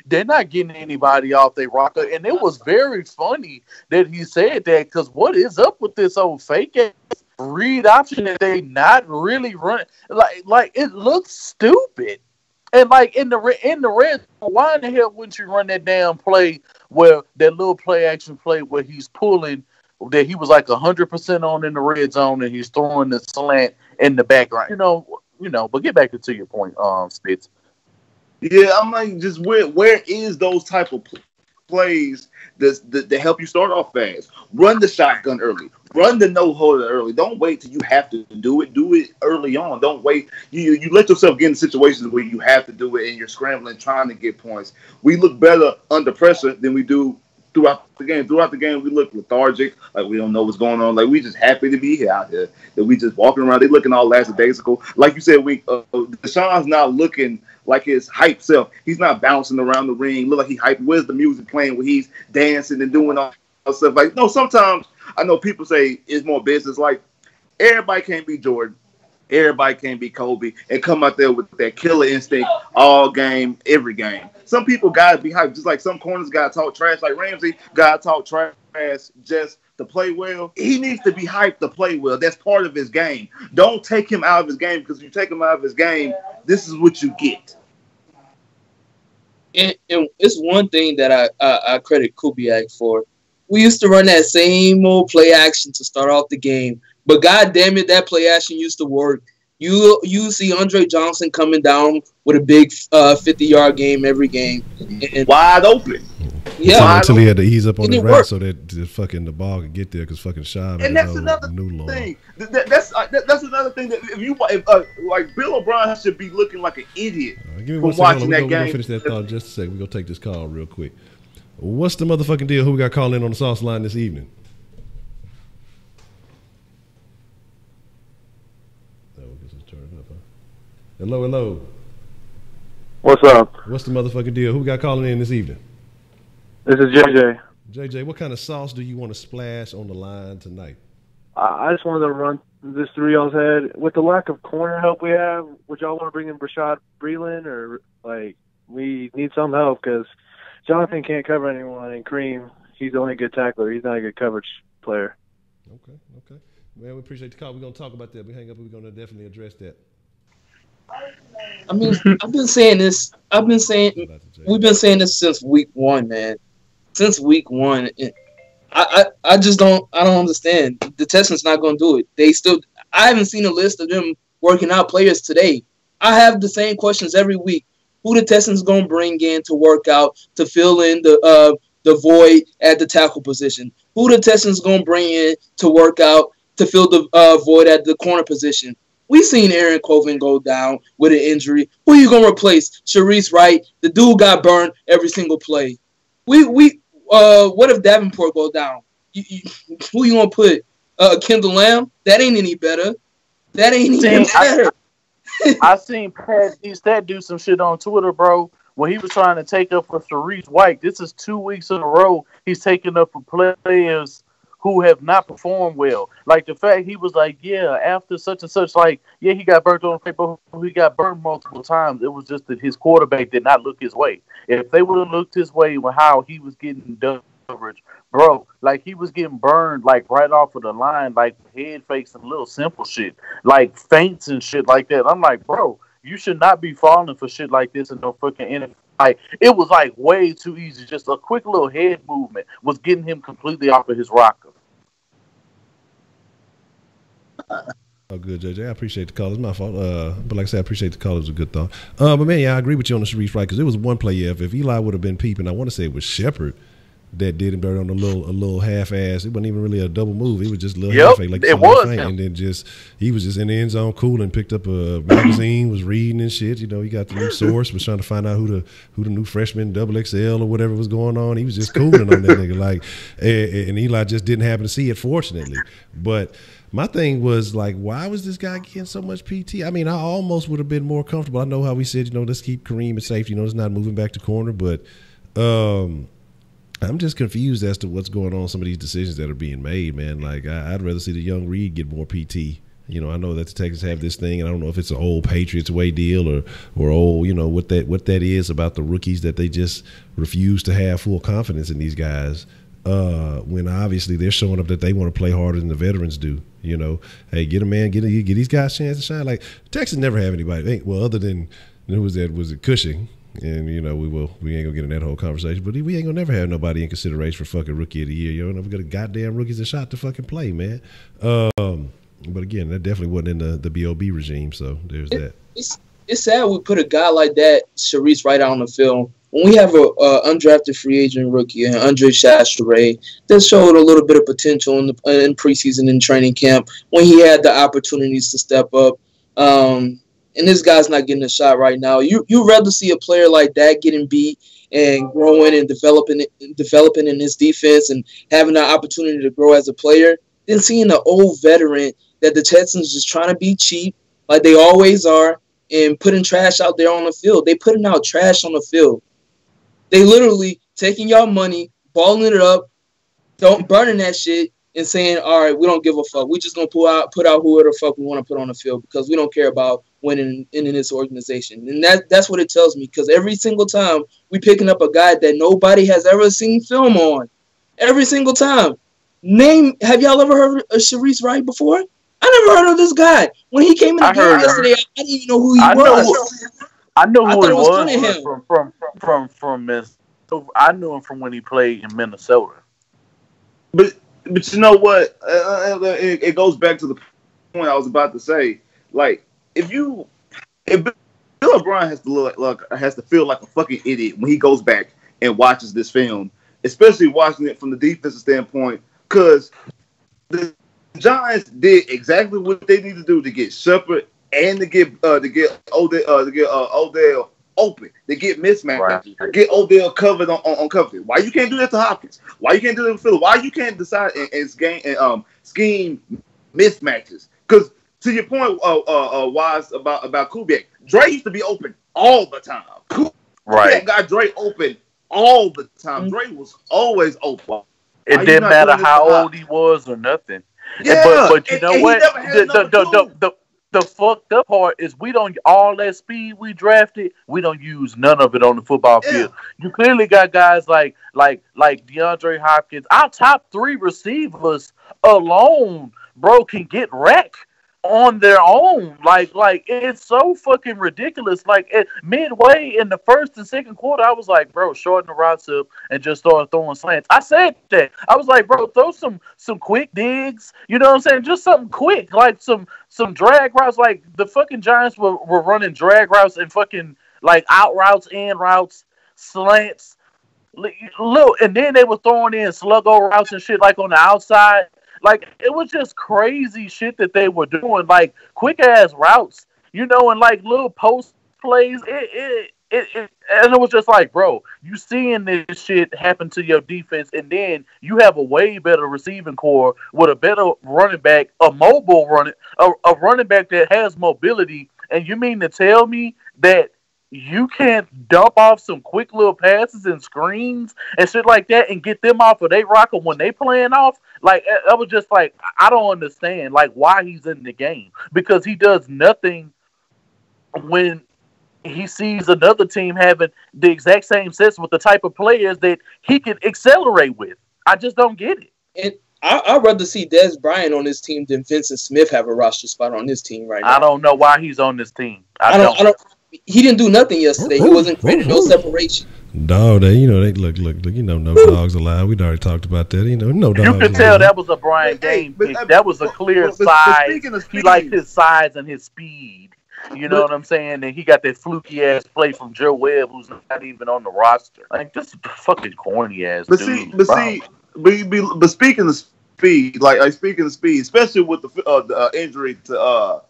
they're not getting anybody off their rocker. And it was very funny that he said that, because what is up with this old fake ass read option that they not really running? Like it looks stupid. And like in the red, why in the hell wouldn't you run that damn play where that little play action play where he's pulling, that he was like 100% on in the red zone, and he's throwing the slant in the background. But get back to your point, Spitz. Yeah, I'm like, just where is those type of plays that help you start off fast? Run the shotgun early. Run the no-holder early. Don't wait till you have to do it. Do it early on. Don't wait. You let yourself get in situations where you have to do it and you're scrambling, trying to get points. We look better under pressure than we do throughout the game. Throughout the game, we look lethargic, like we don't know what's going on. Like, we just happy to be here out here. That we just walking around. They looking all lackadaisical. Like you said, Deshaun's not looking like his hype self. He's not bouncing around the ring. Look like he hyped. Where's the music playing where he's dancing and doing all stuff? Like, no, sometimes I know people say it's more business. Like, everybody can't be Jordan. Everybody can't be Kobe and come out there with that killer instinct all game, every game. Some people got to be hyped. Just like some corners got to talk trash. Like Ramsey got to talk trash just to play well. He needs to be hyped to play well. That's part of his game. Don't take him out of his game, because if you take him out of his game, this is what you get. And it's one thing that I credit Kubiak for. We used to run that same old play action to start off the game. But God damn it, that play action used to work. You see Andre Johnson coming down with a big 50-yard game every game, and Wide open. yeah, Until he had to ease up on And his it route worked. so that the ball could get there because fucking Schaub And had that's no another noodle on. thing. That's another thing that if like Bill O'Brien should be looking like an idiot Give me from one second. watching Hold on. that We're gonna game. finish that thought in just a second. We're gonna take this call real quick. What's the motherfucking deal? Who we got calling in on the sauce line this evening? Oh, I guess it's turned up, huh? Hello. What's up? What's the motherfucking deal? Who we got calling in this evening? This is JJ. JJ, what kind of sauce do you want to splash on the line tonight? I just wanted to run this through y'all's head. With the lack of corner help we have, would y'all want to bring in Brashad Breeland, or like we need some help because Jonathan can't cover anyone, and Kareem, he's the only good tackler. He's not a good coverage player. Okay. Man, we appreciate the call. We're gonna talk about that. We hang up. We're gonna definitely address that. I mean, I've been saying this. We've been saying this since week one, man. Since week one, I just don't understand. The Texans not gonna do it. I haven't seen a list of them working out players today. I have the same questions every week. Who the Texans gonna bring in to work out to fill in the void at the tackle position? Who the Texans gonna bring in to work out to fill the void at the corner position? We seen Aaron Colvin go down with an injury. Who you gonna replace? Sharice Wright. The dude got burned every single play. What if Davenport go down? Who you gonna put? Kendall Lamb? That ain't any better. I seen Pat Stat do some shit on Twitter, bro, when he was trying to take up for Sharice White. This is 2 weeks in a row he's taking up for players who have not performed well. Like the fact he was like, yeah, after such and such, like, yeah, he got burnt on paper. He got burnt multiple times. It was just that his quarterback did not look his way. If they would have looked his way with how he was getting coverage, bro, like he was getting burned like right off of the line, like head fakes and little simple shit, like feints and shit like that. I'm like, bro, you should not be falling for shit like this in no fucking NFL. Like, it was like way too easy. Just a quick little head movement was getting him completely off of his rocker. Oh, good, JJ. I appreciate the call. It's my fault. But like I said, I appreciate the call. It was a good thought. But man, yeah, I agree with you on the Sharice Wright because it was one play. Yeah, if Eli would have been peeping, I want to say it was Shepard that did him dirty on a little half-ass. It wasn't even really a double move. It was just a little half-ass. Like it was. And then he was just in the end zone cooling, picked up a magazine, was reading and shit. You know, he got the new source, was trying to find out who the new freshman XXL or whatever was going on. He was just cooling on that nigga. Like, and Eli just didn't happen to see it, fortunately. But my thing was like, why was this guy getting so much PT? I mean, I almost would have been more comfortable. I know how we said, let's keep Kareem at safety. It's not moving back to corner, but I'm just confused as to what's going on with some of these decisions that are being made, man. Like, I'd rather see the young Reed get more PT. I know that the Texans have this thing, and I don't know if it's an old Patriots way deal or old, what that is about the rookies that they just refuse to have full confidence in these guys. When obviously they're showing up that they want to play harder than the veterans do. Hey, get these guys a chance to shine. Like, Texas never have anybody. Well, other than who was that? Was it Cushing? And we ain't gonna get in that whole conversation. But we ain't gonna never have nobody in consideration for fucking rookie of the year. We got a goddamn rookies that shot to fucking play, man. But again, that definitely wasn't in the BOB regime. So there's that. It's sad we put a guy like that, Sharice, right out on the field. When we have a undrafted free agent rookie, Andre Chasteret, that showed a little bit of potential in preseason and training camp when he had the opportunities to step up. And this guy's not getting a shot right now. You'd rather see a player like that getting beat and growing and developing in his defense and having the opportunity to grow as a player than seeing an old veteran that the Texans just trying to be cheap like they always are and putting trash out there on the field. They putting out trash on the field. They literally taking y'all money, balling it up, burning that shit, and saying, all right, we don't give a fuck. We just going to put out whoever the fuck we want to put on the field because we don't care about winning in this organization. And that's what it tells me because every single time we picking up a guy that nobody has ever seen film on. Every single time. Have y'all ever heard of Sharice Wright before? I never heard of this guy. When he came in the game yesterday, I didn't even know who he was. I know who he was I knew him from when he played in Minnesota. But you know what? It goes back to the point I was about to say. Like, if Bill O'Brien has to feel like a fucking idiot when he goes back and watches this film, especially watching it from the defensive standpoint, because the Giants did exactly what they need to do to get Shepard and to get Odell open, to get mismatches, get Odell covered on coverage. Why you can't do that to Hopkins? Why you can't do that to Phillip? Why you can't decide and scheme mismatches? Because to your point, Wise, about Kubiak, Dre used to be open all the time. Kubiak got Dre open all the time. Dre was always open. It didn't matter how old he was or nothing. Yeah, but you know what? The fucked up part is we don't all that speed we drafted. We don't use none of it on the football field. You clearly got guys like DeAndre Hopkins. Our top 3 receivers alone, bro, can get wrecked on their own. Like it's so fucking ridiculous. Like midway in the first and second quarter, I was like, bro, shorten the routes up and just start throwing slants. I said that. I was like, bro, throw some quick digs. You know what I'm saying? Just something quick, like some drag routes. Like the fucking Giants were running drag routes and fucking like out routes, in routes, slants. Look, and then they were throwing in sluggo routes and shit like on the outside. Like, it was just crazy shit that they were doing, like quick-ass routes, you know, and like little post plays. And it was just like, bro, you seeing this shit happen to your defense, and then you have a way better receiving core with a better running back, a running back that has mobility, and you mean to tell me that you can't dump off some quick little passes and screens and shit like that and get them off of they rocker when they playing off? Like, I was just like, I don't understand, like, why he's in the game. Because he does nothing when he sees another team having the exact same sets with the type of players that he can accelerate with. I just don't get it. And I'd rather see Dez Bryant on this team than Vincent Smith have a roster spot on this team right now. I don't know why he's on this team. I don't. He didn't do nothing yesterday. He wasn't creating no separation. Dog, they look, you know, no dogs allowed. We'd already talked about that. You know, no dogs. You could tell that was a Brian game pick. That was a clear size. He liked his size and his speed. You know what I'm saying? And he got that fluky ass play from Joe Webb, who's not even on the roster. Like, this is fucking corny ass. But speaking of speed, speaking of speed, especially with the injury to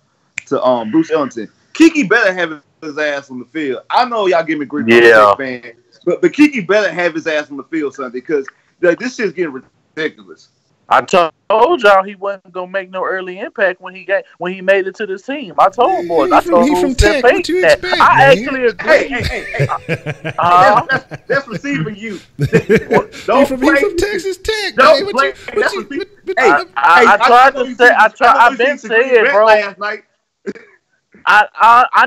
Bruce Ellington, Kiki better have his ass on the field. I know y'all give me grief, fan, but Kiki better have his ass on the field Sunday, because this shit's getting ridiculous. I told y'all he wasn't gonna make no early impact when he made it to the team. I told boys. I told he from Tech. What you expect? I actually agree. Hey. That's receiving you. He from Texas Tech. Don't play. I've been saying, bro. Last night. I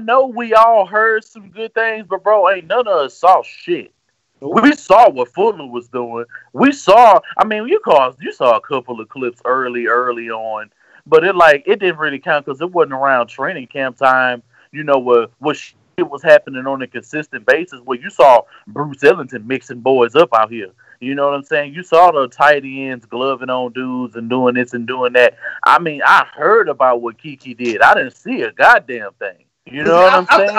know we all heard some good things, but bro, ain't none of us saw shit. We saw what Fuller was doing. You saw a couple of clips early on, but it didn't really count because it wasn't around training camp time, you know, what shit was happening on a consistent basis, where you saw Bruce Ellington mixing boys up out here. You know what I'm saying? You saw the tight ends gloving on dudes and doing this and doing that. I mean, I heard about what Kiki did. I didn't see a goddamn thing. You know what I'm saying?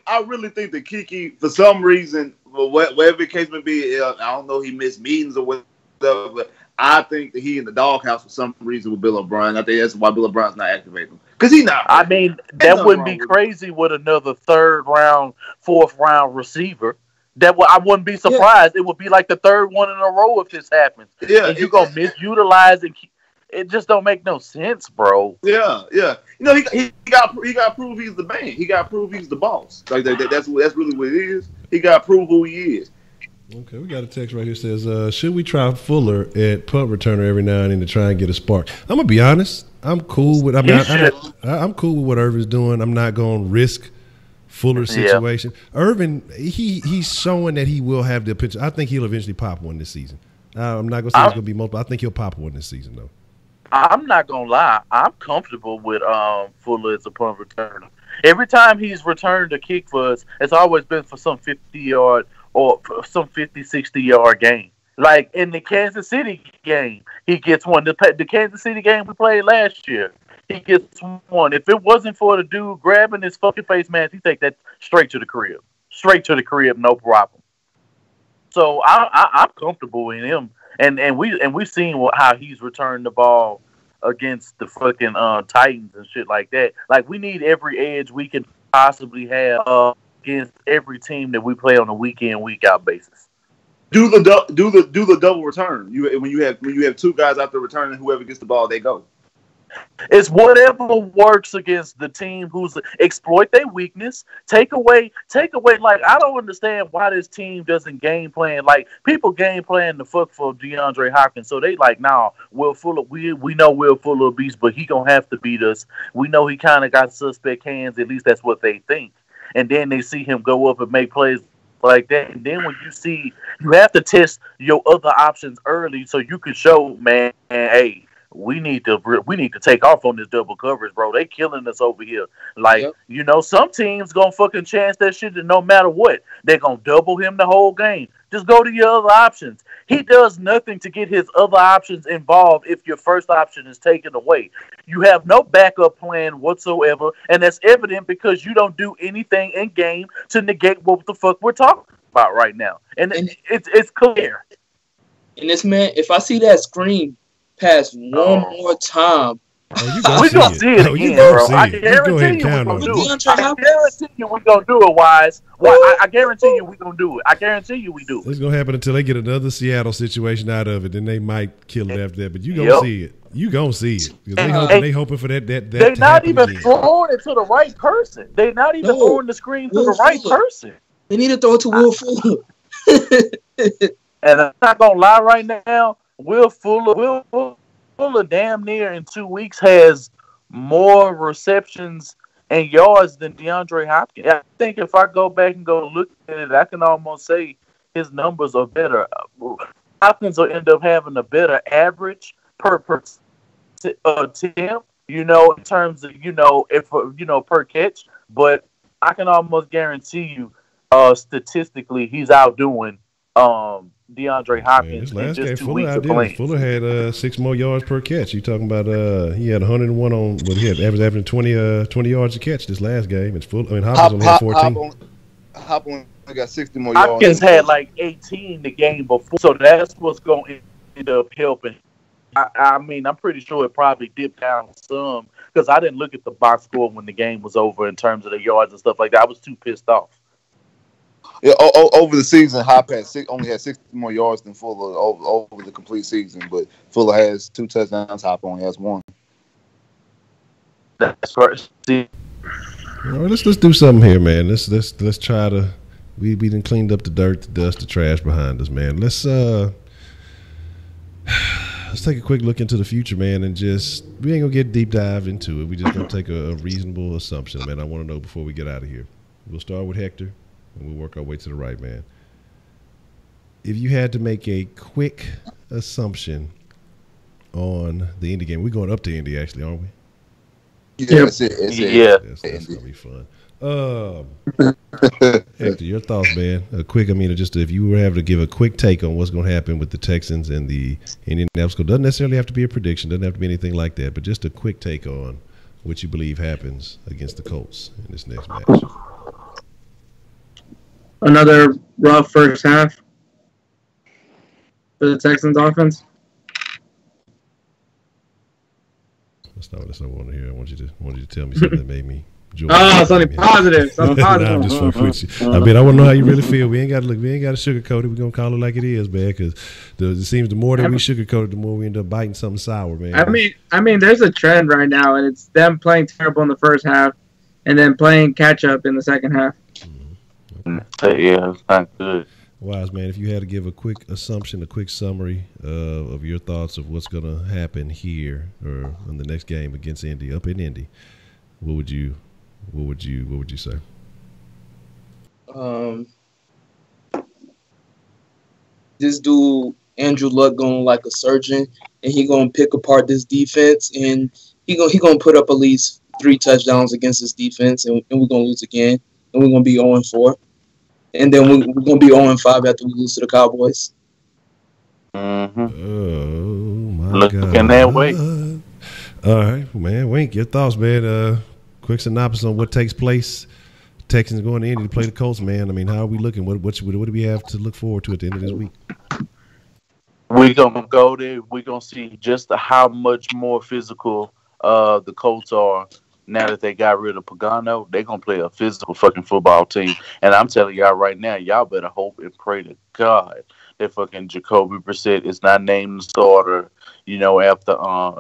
I really think that Kiki, for some reason, whatever the case may be, I don't know, he missed meetings or whatever, but I think that he in the doghouse for some reason with Bill O'Brien. I think that's why Bill O'Brien's not activating him. Because he's not. I mean, that wouldn't be crazy with another 3rd round, 4th round receiver. I wouldn't be surprised. Yeah. It would be like the 3rd one in a row if this happens. Yeah, and you're going to misutilize and it just don't make no sense, bro. Yeah. You know, he got to prove he's the man. He got to prove he's the boss. Like that's really what it is. He got to prove who he is. Okay, we got a text right here that says, should we try Fuller at punt returner every now and then to try and get a spark? I'm gonna be honest. I'm cool with. I'm cool with what Irvin's doing. I'm not gonna risk Fuller's situation. Irvin, he's showing that he will have the potential. I think he'll eventually pop one this season. I'm not gonna say it's gonna be multiple. I think he'll pop one this season though. I'm not gonna lie. I'm comfortable with Fuller as a punt returner. Every time he's returned a kick for us, it's always been for some 50-yard or some 50, 60-yard game. Like in the Kansas City game, he gets one. The Kansas City game we played last year, he gets one. If it wasn't for the dude grabbing his fucking face mask, he take that straight to the crib. Straight to the crib, no problem. So I'm comfortable in him, and we've seen how he's returned the ball against the fucking Titans and shit like that. Like, we need every edge we can possibly have against every team that we play on a week in, week out basis. Do the double return. When you have two guys out there returning, whoever gets the ball, they go. It's whatever works against the team who's exploit their weakness. Take away. Like, I don't understand why this team doesn't game plan. Like, people game plan the fuck for DeAndre Hopkins, so they like, nah, we know Will Fuller of beast, but he gonna have to beat us. We know he kind of got suspect hands. At least that's what they think. And then they see him go up and make plays like that. And then when you have to test your other options early so you can show, man, hey, we need to take off on this double coverage, bro. They killing us over here. Like, some teams gonna fucking chance that shit, and no matter what, they're gonna double him the whole game. Just go to your other options. He does nothing to get his other options involved if your first option is taken away. You have no backup plan whatsoever, and that's evident because you don't do anything in game to negate what the fuck we're talking about right now. And it's clear. And this man, if I see that screen pass one more time, we're gonna see it again, bro. I guarantee you we're gonna do it. I guarantee you we're gonna do it, Wise. I guarantee you we're gonna do it. I guarantee you we do it. It's gonna happen until they get another Seattle situation out of it. Then they might kill it after that. But you gonna see it. You gonna see it. They hoping for that. They're not even throwing it to the right person. They're not even throwing the screen to the right person. They need to throw it to Will Fuller. And I'm not gonna lie right now. Will Fuller damn near in 2 weeks has more receptions and yards than DeAndre Hopkins. I think if I go back and go look at it, I can almost say his numbers are better. Hopkins will end up having a better average per attempt, in terms of, per catch. But I can almost guarantee you, statistically, he's outdoing DeAndre Hopkins. Man, this last game, Fuller had 6 more yards per catch. You talking about he had 101 on, but he had averaging 20 yards a catch this last game. It's full. I mean, Hopkins only had 14. Hopkins got 60 more yards. Hopkins had like 18 the game before, so that's what's going to end up helping. I mean, I'm pretty sure it probably dipped down some because I didn't look at the box score when the game was over in terms of the yards and stuff like that. I was too pissed off. Yeah, over the season, Hop only had 60 more yards than Fuller over the complete season, but Fuller has 2 touchdowns. Hop only has 1. That's right. See, let's do something here, man. Let's try to. We done cleaned up the dirt, the dust, the trash behind us, man. Let's take a quick look into the future, man, and we ain't gonna get deep dive into it. We just gonna take a reasonable assumption, man. I want to know before we get out of here. We'll start with Hector. And we'll work our way to the right, man. If you had to make a quick assumption on the Indy game, we're going up to Indy, actually, aren't we? Yeah, that's gonna be fun. Hector, your thoughts, man? If you were having to give a quick take on what's going to happen with the Texans and the Indianapolis Colts, doesn't necessarily have to be a prediction, doesn't have to be anything like that, but just a quick take on what you believe happens against the Colts in this next match. Another rough first half for the Texans offense. That's not what I want to hear. I want you to tell me something that made me joy. Something positive. Something positive. I'm just fucking with you. I want to know how you really feel. We ain't got to sugarcoat it. We're gonna call it like it is, man. Because it seems the more that we sugarcoat it, the more we end up biting something sour, man. I mean, there's a trend right now, and it's them playing terrible in the first half, and then playing catch up in the second half. Yeah, it's not good. Wise, man, if you had to give a quick assumption, a quick summary of your thoughts of what's going to happen here or in the next game against Indy, up in Indy, what would you say? This dude Andrew Luck going like a surgeon, and he gonna pick apart this defense, and he gonna put up at least 3 touchdowns against this defense, and we're gonna lose again, and we're gonna be 0-4. And then we're going to be 0-5 after we lose to the Cowboys. Mm-hmm. Oh, my Looking God. that way. All right, man. Wink, your thoughts, man. Quick synopsis on what takes place. Texans going to Indy to play the Colts, man. I mean, how are we looking? What do we have to look forward to at the end of this week? We're going to go there. We're going to see just how much more physical the Colts are now that they got rid of Pagano. They're going to play a physical fucking football team. And I'm telling y'all right now, y'all better hope and pray to God that fucking Jacoby Brissett is not named the starter, after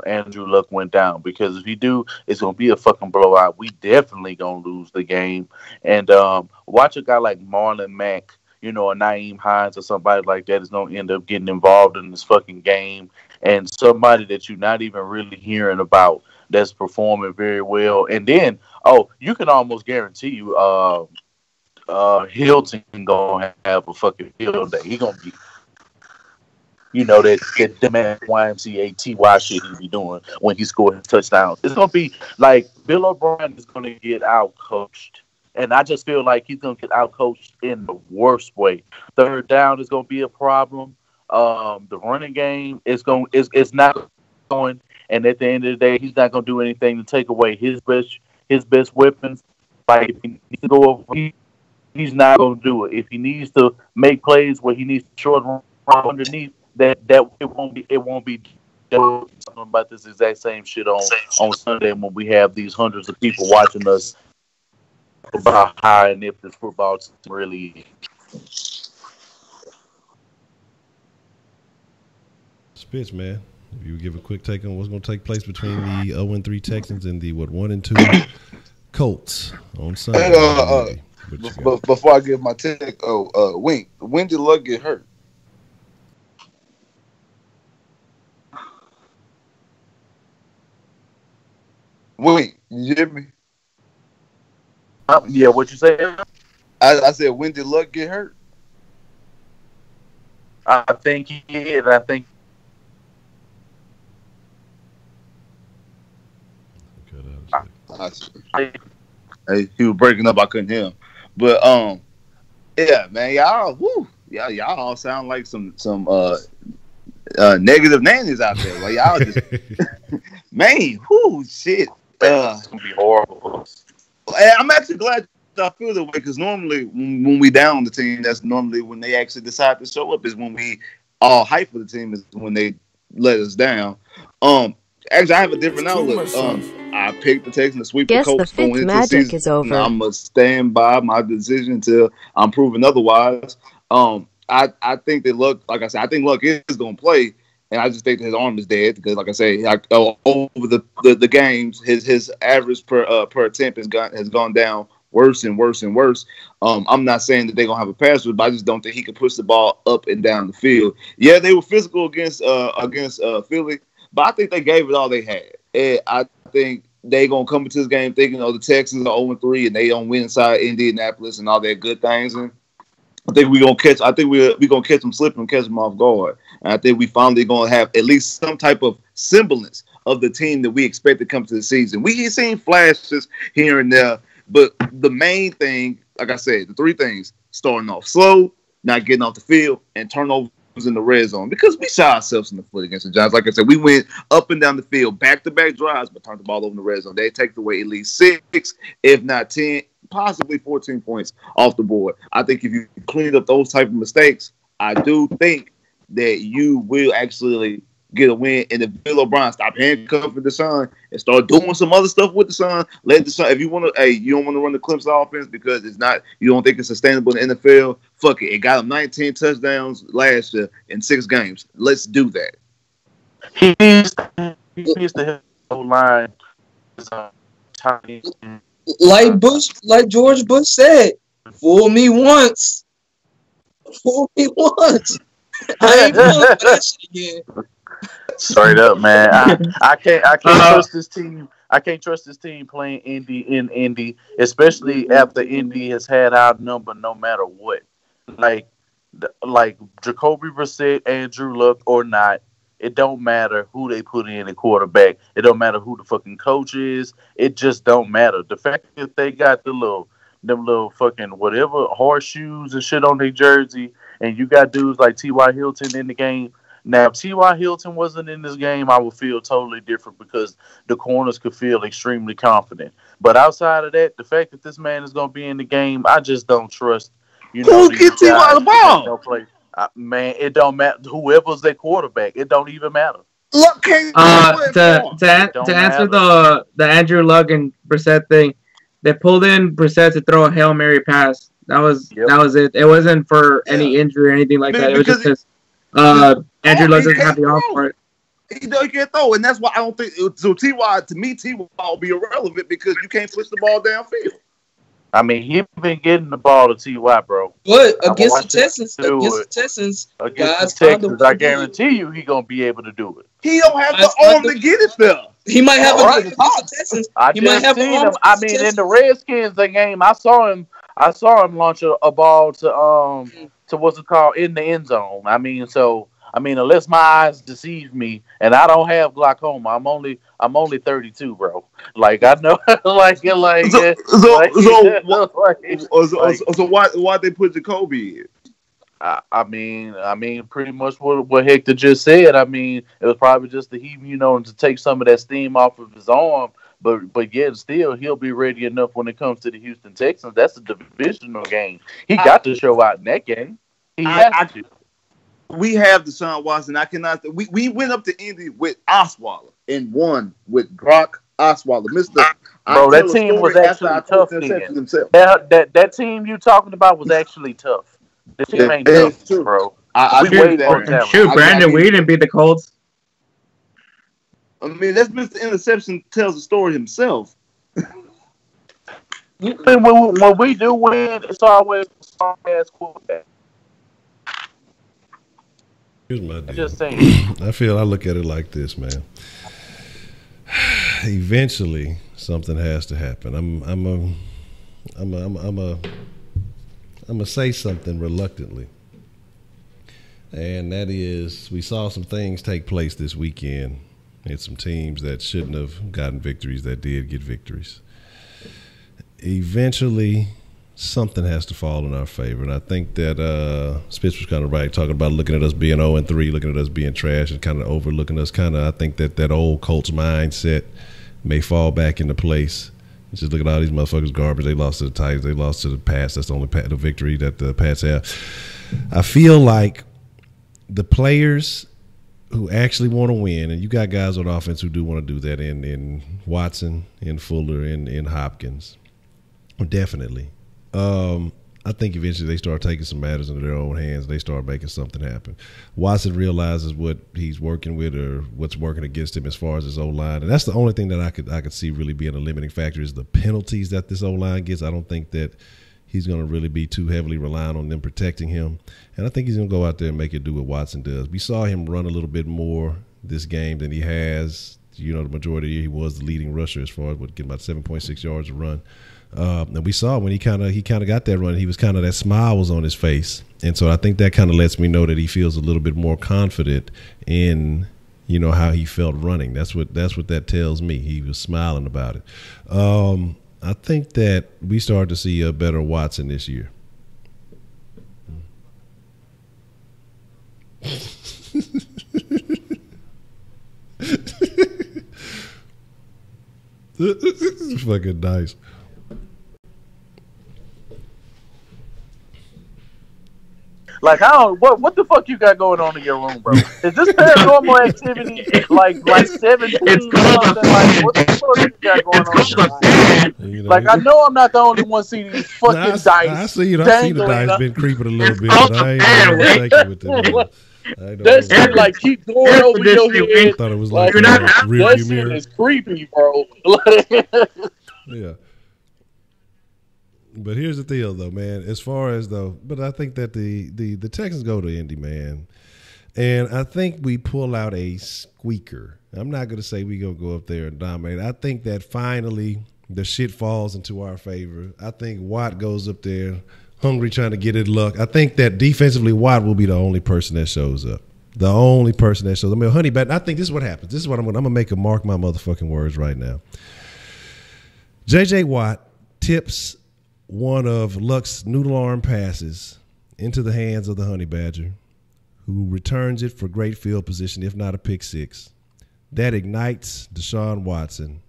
Andrew Luck went down. Because if he do, it's going to be a fucking blowout. We definitely going to lose the game. And watch a guy like Marlon Mack, or Naeem Hines or somebody like that is going to end up getting involved in this fucking game. And somebody that you're not even really hearing about that's performing very well. And then, you can almost guarantee you Hilton gonna have a fucking field day. He gonna be, that dumbass YMCA TY shit he be doing when he scored his touchdowns. It's gonna be like Bill O'Brien is gonna get out coached, and I just feel like he's gonna get out coached in the worst way. Third down is gonna be a problem. The running game is not going, and at the end of the day, he's not gonna do anything to take away his best weapons. Like if he needs to go over. He's not going to do it. If he needs to make plays where he needs to short run underneath, that it won't be done. Something about this exact same shit on Sunday when we have these hundreds of people watching us about how and if this football team really is. Spitz, man. If you would give a quick take on what's going to take place between the 0-3 Texans and the 1-2 Colts on Sunday. Before I give my take, Wink, when did Luck get hurt? Wink, you hear me? Yeah, what you say? I said, when did Luck get hurt? I think he did. I think. Hey, he was breaking up. I couldn't hear him. But yeah, man, y'all all sound like some negative nannies out there. Like y'all just man, shit. It's gonna be horrible. I'm actually glad I feel that way because normally when we down the team, that's normally when they actually decide to show up. Is when we all hype for the team. Is when they let us down. Actually, I have a different outlook. I picked the Texans to sweep the Colts going into the season. Is over. I'm gonna stand by my decision until I'm proven otherwise. I think that Luck, like I said, I think Luck is gonna play, and I just think that his arm is dead because, like I say, over the games, his average per attempt has gone down worse and worse and worse. I'm not saying that they're gonna have a pass rush, but I just don't think he can push the ball up and down the field. Yeah, they were physical against Philly. But I think they gave it all they had. And I think they going to come into this game thinking, the Texans are 0-3 and they don't win inside Indianapolis and all their good things. And I think we're going to catch them slipping and catch them off guard. And I think we finally going to have at least some type of semblance of the team that we expect to come to the season. We've seen flashes here and there, but the main thing, like I said, the three things, starting off slow, not getting off the field, and turnovers in the red zone because we shot ourselves in the foot against the Giants. Like I said, we went up and down the field, back-to-back drives, but turned the ball over in the red zone. They take away at least 6, if not 10, possibly 14 points off the board. I think if you clean up those type of mistakes, I do think that you will actually get a win. And if Bill O'Brien stop handcuffing Deshaun and start doing some other stuff with Deshaun, let Deshaun. If you want to, you don't want to run the Clemson offense because it's not. You don't think it's sustainable in the NFL. Fuck it. It got him 19 touchdowns last year in 6 games. Let's do that. He needs to hit the line. Like George Bush said, fool me once. I ain't going for that shit again. Straight up, man. I can't trust this team. I can't trust this team playing Indy, especially after Indy has had our number no matter what. Like Jacoby Brissett, Andrew Luck or not, it don't matter who they put in at quarterback. It don't matter who the fucking coach is. It just don't matter. The fact that they got them little fucking whatever horseshoes and shit on their jersey, and you got dudes like T.Y. Hilton in the game, Now, if T.Y. Hilton wasn't in this game, I would feel totally different because the corners could feel extremely confident. But outside of that, the fact that this man is going to be in the game, I just don't trust. Who get T.Y. the ball? Man, it don't matter. Whoever's their quarterback, it don't even matter. Look, to answer the Andrew Luck and Brissett thing, they pulled in Brissett to throw a Hail Mary pass. That was it. It wasn't for any injury or anything like that. It was just because Andrew Luck doesn't have the arm for it. He can't throw, and that's why I don't think so. T.Y. to me, T.Y. will be irrelevant because you can't push the ball downfield. I mean, he's been getting the ball to T.Y., bro. But against the Texans, I guarantee you he's going to be able to do it. He don't have the arm to get it there. He might have against the Texans. He might have him. I mean, in the Redskins game, I saw him launch a ball to what's it called in the end zone. I mean, unless my eyes deceive me, and I don't have glaucoma, I'm only 32, bro. Like I know, so why they put Jacoby in? I mean, pretty much what Hector just said. I mean, it was probably just the heat, to take some of that steam off of his arm. But yet still, he'll be ready enough when it comes to the Houston Texans. That's a divisional game. He got to show out in that game. He has to. We have Deshaun Watson. I cannot. We went up to Indy with Osweiler and won with Brock Osweiler. Bro, that team was actually tough. That team you talking about was actually tough. The team ain't tough, bro. Brandon Weeden beat the Colts. I mean, that's Mr. Interception tells the story himself. When we do win, it's always a strong-ass quarterback. Here's my deal. Just saying. I look at it like this, man. Eventually, something has to happen. I'm gonna say something reluctantly, and that is, we saw some things take place this weekend. It's some teams that shouldn't have gotten victories that did get victories. Eventually, something has to fall in our favor. And I think that Spitz was kind of right, talking about looking at us being 0-3, looking at us being trash, and kind of overlooking us. I think that old Colts mindset may fall back into place. Just look at all these motherfuckers garbage. They lost to the Titans. They lost to the Pats. That's the only the victory that the Pats have. I feel like the players who actually want to win, and you got guys on offense who do want to do that in Watson, in Fuller, in Hopkins, definitely. I think eventually they start taking some matters into their own hands. They start making something happen. Watson realizes what he's working with or what's working against him as far as his O-line. And that's the only thing that I could see really being a limiting factor is the penalties that this O-line gets. I don't think that he's going to really be too heavily relying on them protecting him. And I think he's going to go out there and make it do what Watson does. We saw him run a little bit more this game than he has. The majority of the year he was the leading rusher as far as getting about 7.6 yards a run. And we saw when he kind of got that run, he was that smile was on his face. And so I think that kind of lets me know that he feels a little bit more confident in, how he felt running. That's what that tells me. He was smiling about it. I think that we started to see a better Watson this year. This is fucking nice. Like, I don't, what the fuck you got going on in your room, bro? Is this paranormal activity like 17 or something? Like, what the fuck you got going on in your room? Like, I know I'm not the only one seeing these fucking dice. I see the dice been creeping a little bit, but I ain't gonna take it with them. That shit like keep going over your head. I thought it was like that shit is creepy, bro. Yeah. But here's the deal, though, man. As far as but I think that the Texans go to Indy, man, and I think we pull out a squeaker. I'm not gonna say we gonna go up there and dominate. I think that finally the shit falls into our favor. I think Watt goes up there hungry, trying to get it luck. I think that defensively, Watt will be the only person that shows up. The only person that shows up. I mean, honey, but I think this is what happens. This is what I'm gonna make a mark my motherfucking words right now. J.J. Watt tips one of Luck's noodle arm passes into the hands of the honey badger, who returns it for great field position, if not a pick six. That ignites Deshaun Watson,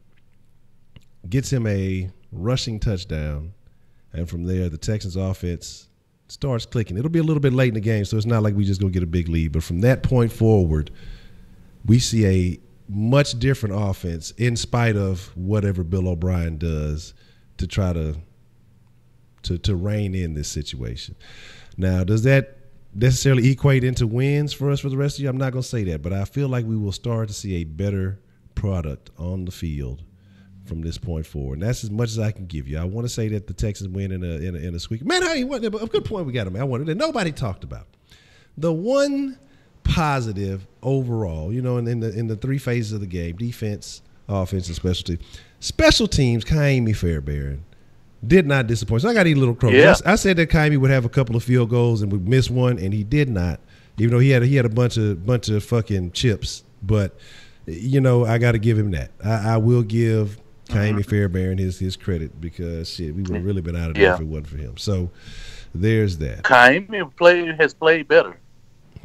gets him a rushing touchdown, and from there the Texans offense starts clicking. It'll be a little bit late in the game, so it's not like we just go get a big lead. But from that point forward, we see a much different offense in spite of whatever Bill O'Brien does to try to rein in this situation. Now, does that necessarily equate into wins for us for the rest of the year? I'm not going to say that, but I feel like we will start to see a better product on the field from this point forward. And that's as much as I can give you. I want to say that the Texans win in a squeak. Man, a good point we got, man. I wanted that nobody talked about. The one positive overall, in the three phases of the game: defense, offense, and special teams. Special teams, Kaimi Fairbairn did not disappoint. So I got to eat a little crow. Yeah. I said that Kaimi would have a couple of field goals and would miss one, and he did not. Even though he had a bunch of fucking chips, but I got to give him that. I will give Kaimi Fairbairn his credit, because shit, we would have really been out of there if it wasn't for him. So there's that. Kaimi has played better.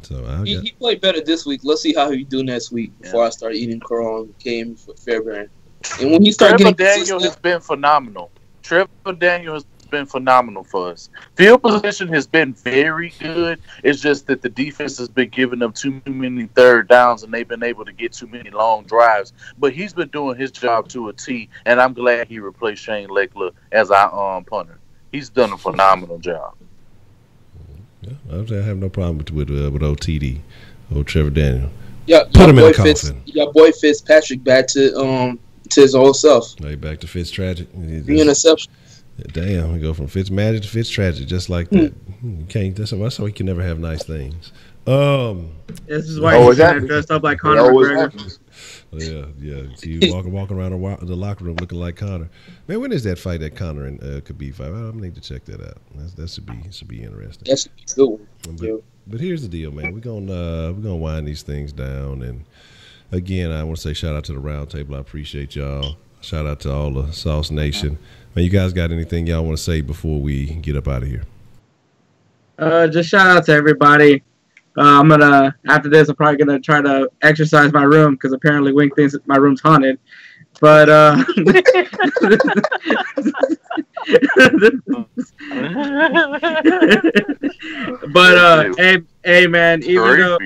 So he played better this week. Let's see how he do next week before I start eating crow on Kaimi Fairbairn. And when he start Trevor getting Daniel has been phenomenal. Trevor Daniel has been phenomenal for us. Field position has been very good. It's just that the defense has been giving them too many third downs, and they've been able to get too many long drives. But he's been doing his job to a T, and I'm glad he replaced Shane Leckler as our punter. He's done a phenomenal job. Yeah, I have no problem with OTD, old Trevor Daniel. Yeah, put him in the coffin. Your boy Fitzpatrick back to his old self. Hey, back to Fitztragic. Interception. Damn, we go from Fitzmagic to Fitztragic, just like that. You can't. That's why he can never have nice things. This is why he's dressed up like Conor McGregor. Yeah. See, walking around the locker room looking like Conor. Man, when is that fight that Conor and Khabib fight? I need to check that out. That should be interesting. That should be a good one. But here's the deal, man. We're gonna wind these things down, and again, I want to say shout out to the round table. I appreciate y'all. Shout out to all the Sauce Nation. Man, you guys got anything y'all want to say before we get up out of here? Just shout out to everybody. After this, I'm probably gonna try to exercise my room, because apparently Wink thinks my room's haunted. But hey man, even though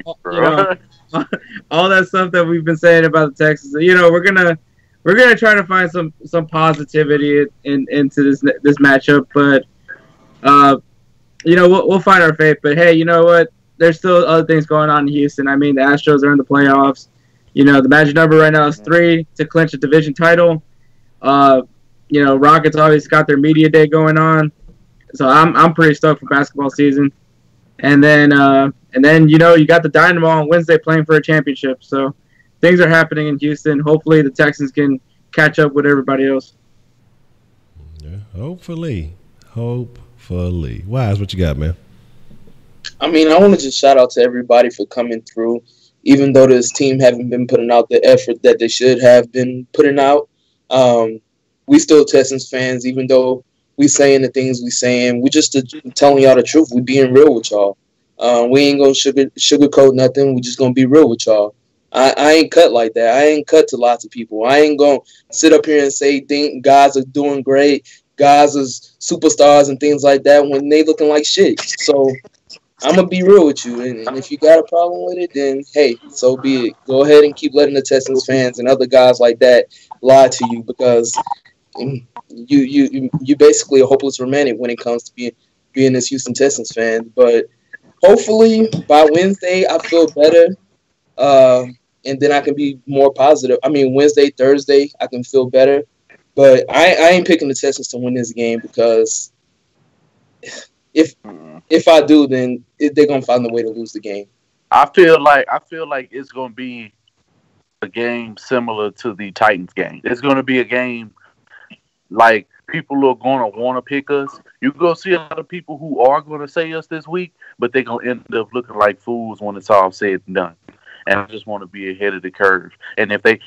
all that stuff that we've been saying about the Texans, we're gonna try to find some positivity into this matchup. But we'll find our fate. But hey, you know what? There's still other things going on in Houston. I mean, the Astros are in the playoffs. The magic number right now is 3 to clinch a division title. Rockets obviously got their media day going on, so I'm pretty stoked for basketball season. And then you got the Dynamo on Wednesday playing for a championship. So things are happening in Houston. Hopefully the Texans can catch up with everybody else. Yeah, hopefully. Wise, what you got, man? I mean, I want to just shout out to everybody for coming through. Even though this team haven't been putting out the effort that they should have been putting out, we still Texans fans. Even though we saying the things we saying, we just telling y'all the truth. We being real with y'all. We ain't gonna sugarcoat nothing. We just gonna be real with y'all. I ain't cut like that. I ain't cut to lots of people. I ain't gonna sit up here and say guys are doing great, guys is superstars and things like that when they looking like shit. So I'm going to be real with you, and if you got a problem with it, then, hey, so be it. Go ahead and keep letting the Texans fans and other guys like that lie to you, because you basically a hopeless romantic when it comes to being this Houston Texans fan. But hopefully by Wednesday I feel better, and then I can be more positive. I mean, Wednesday, Thursday, I can feel better. But I ain't picking the Texans to win this game, because if I do, then they're gonna find a way to lose the game. I feel like it's gonna be a game similar to the Titans game. It's gonna be a game like people are gonna want to pick us. You're gonna see a lot of people who are gonna say us this week, but they're gonna end up looking like fools when it's all said and done. And I just want to be ahead of the curve. And if they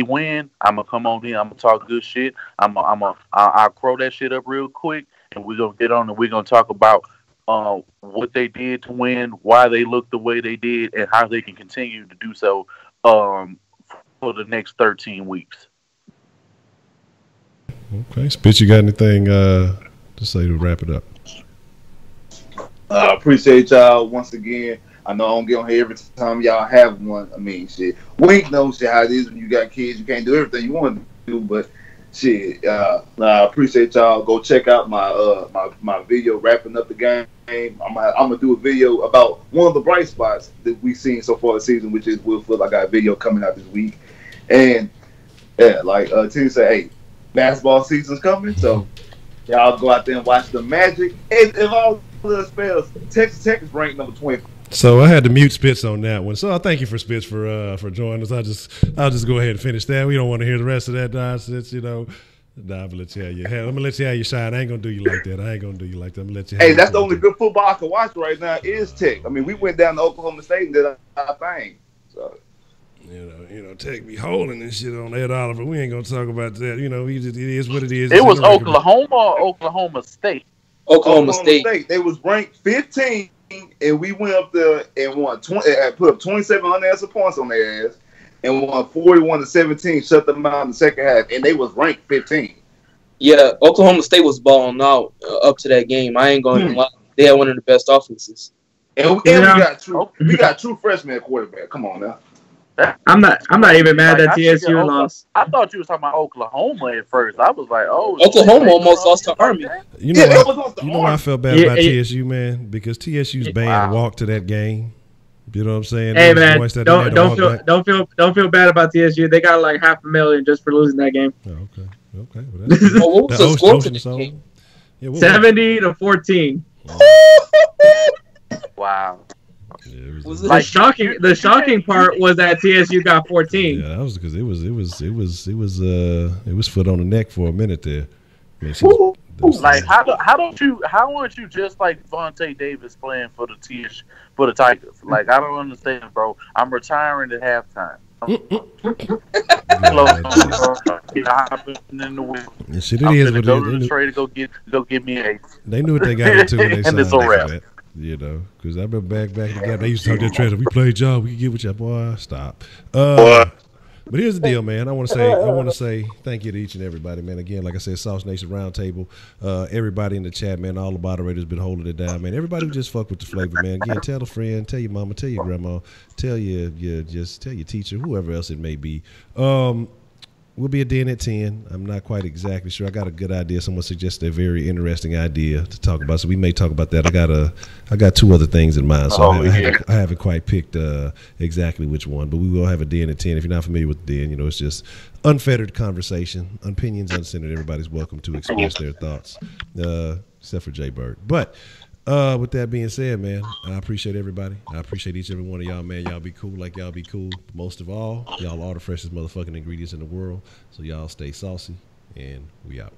win, I'm gonna come on here. I'm gonna talk good shit. I'll crow that shit up real quick, and we're gonna get on and we're gonna talk about what they did to win, why they looked the way they did, and how they can continue to do so for the next 13 weeks. Okay, Spitz, you got anything to say to wrap it up? Appreciate y'all once again. I know I don't get on here every time y'all have one. I mean, shit. Wink knows shit how it is when you got kids. You can't do everything you want to do, but shit. I appreciate y'all. Go check out my video wrapping up the game. I'm gonna do a video about one of the bright spots that we've seen so far this season, which is Will Fuller. I got a video coming out this week, and yeah, like Tim said, hey, basketball season's coming, so y'all go out there and watch the Magic. And if all the spells, Texas Tech is ranked number 20. So I had to mute Spitz on that one. So I thank you for Spitz for joining us. I'll just go ahead and finish that. We don't want to hear the rest of that nonsense, you know. Nah, I'm gonna let you have your head. I'm gonna let you have your shine. I ain't gonna do you like that. I'm gonna let you have Hey, that's the only good football I can watch right now is Tech. I mean, we went down to Oklahoma State and did our thing. So you know, Tech be holding and shit on Ed Oliver. We ain't gonna talk about that. You know, it is what it is. It was Oklahoma or Oklahoma State? Oklahoma State. They was ranked 15, and we went up there and won. Put up 2,700 extra points on their ass, and won 41-17. Shut them out in the second half, and they was ranked 15. Yeah, Oklahoma State was balling out up to that game. I ain't going to lie. They had one of the best offenses. And we got true freshman quarterback. Come on now. I'm not even mad that TSU lost. I thought you was talking about Oklahoma at first. I was like, oh, Oklahoma almost lost to Army. You know, why I felt bad about TSU, man? Because TSU's band walked to that game. You know what I'm saying? Hey man, don't feel bad about TSU. They got like $500,000 just for losing that game. Oh, okay. Well, what was the score for this game? 70-14. Wow. Yeah, the shocking part was that TSU got 14. Yeah, that was because it was foot on the neck for a minute there. Like how aren't you just like Vontae Davis playing for the Tigers? Like I don't understand, bro. I'm retiring at halftime. Shit, it is what go to the trade to go get me an ace. They knew what they got into when they signed it's a wrap. that. You know, because I remember back in the gap, they used to talk that trash. We played job, we can get with you, boy. Stop. But here's the deal, man. I want to say thank you to each and everybody, man. Again, like I said, Sauce Nation Roundtable. Everybody in the chat, man. All the moderators been holding it down, man. Everybody who just fuck with the flavor, man. Again, tell a friend, tell your mama, tell your grandma, tell your teacher, whoever else it may be. We'll be a den at 10. I'm not quite exactly sure. I got a good idea. Someone suggested a very interesting idea to talk about, so we may talk about that. I got two other things in mind, so I haven't quite picked exactly which one, but we will have a den at 10. If you're not familiar with the den, you know, it's just unfettered conversation, opinions uncensored. Everybody's welcome to express their thoughts, except for Jay Bird. But with that being said, man, I appreciate everybody. I appreciate each and every one of y'all, man. Y'all be cool like y'all be cool. Most of all, y'all are the freshest motherfucking ingredients in the world. So y'all stay saucy, and we out.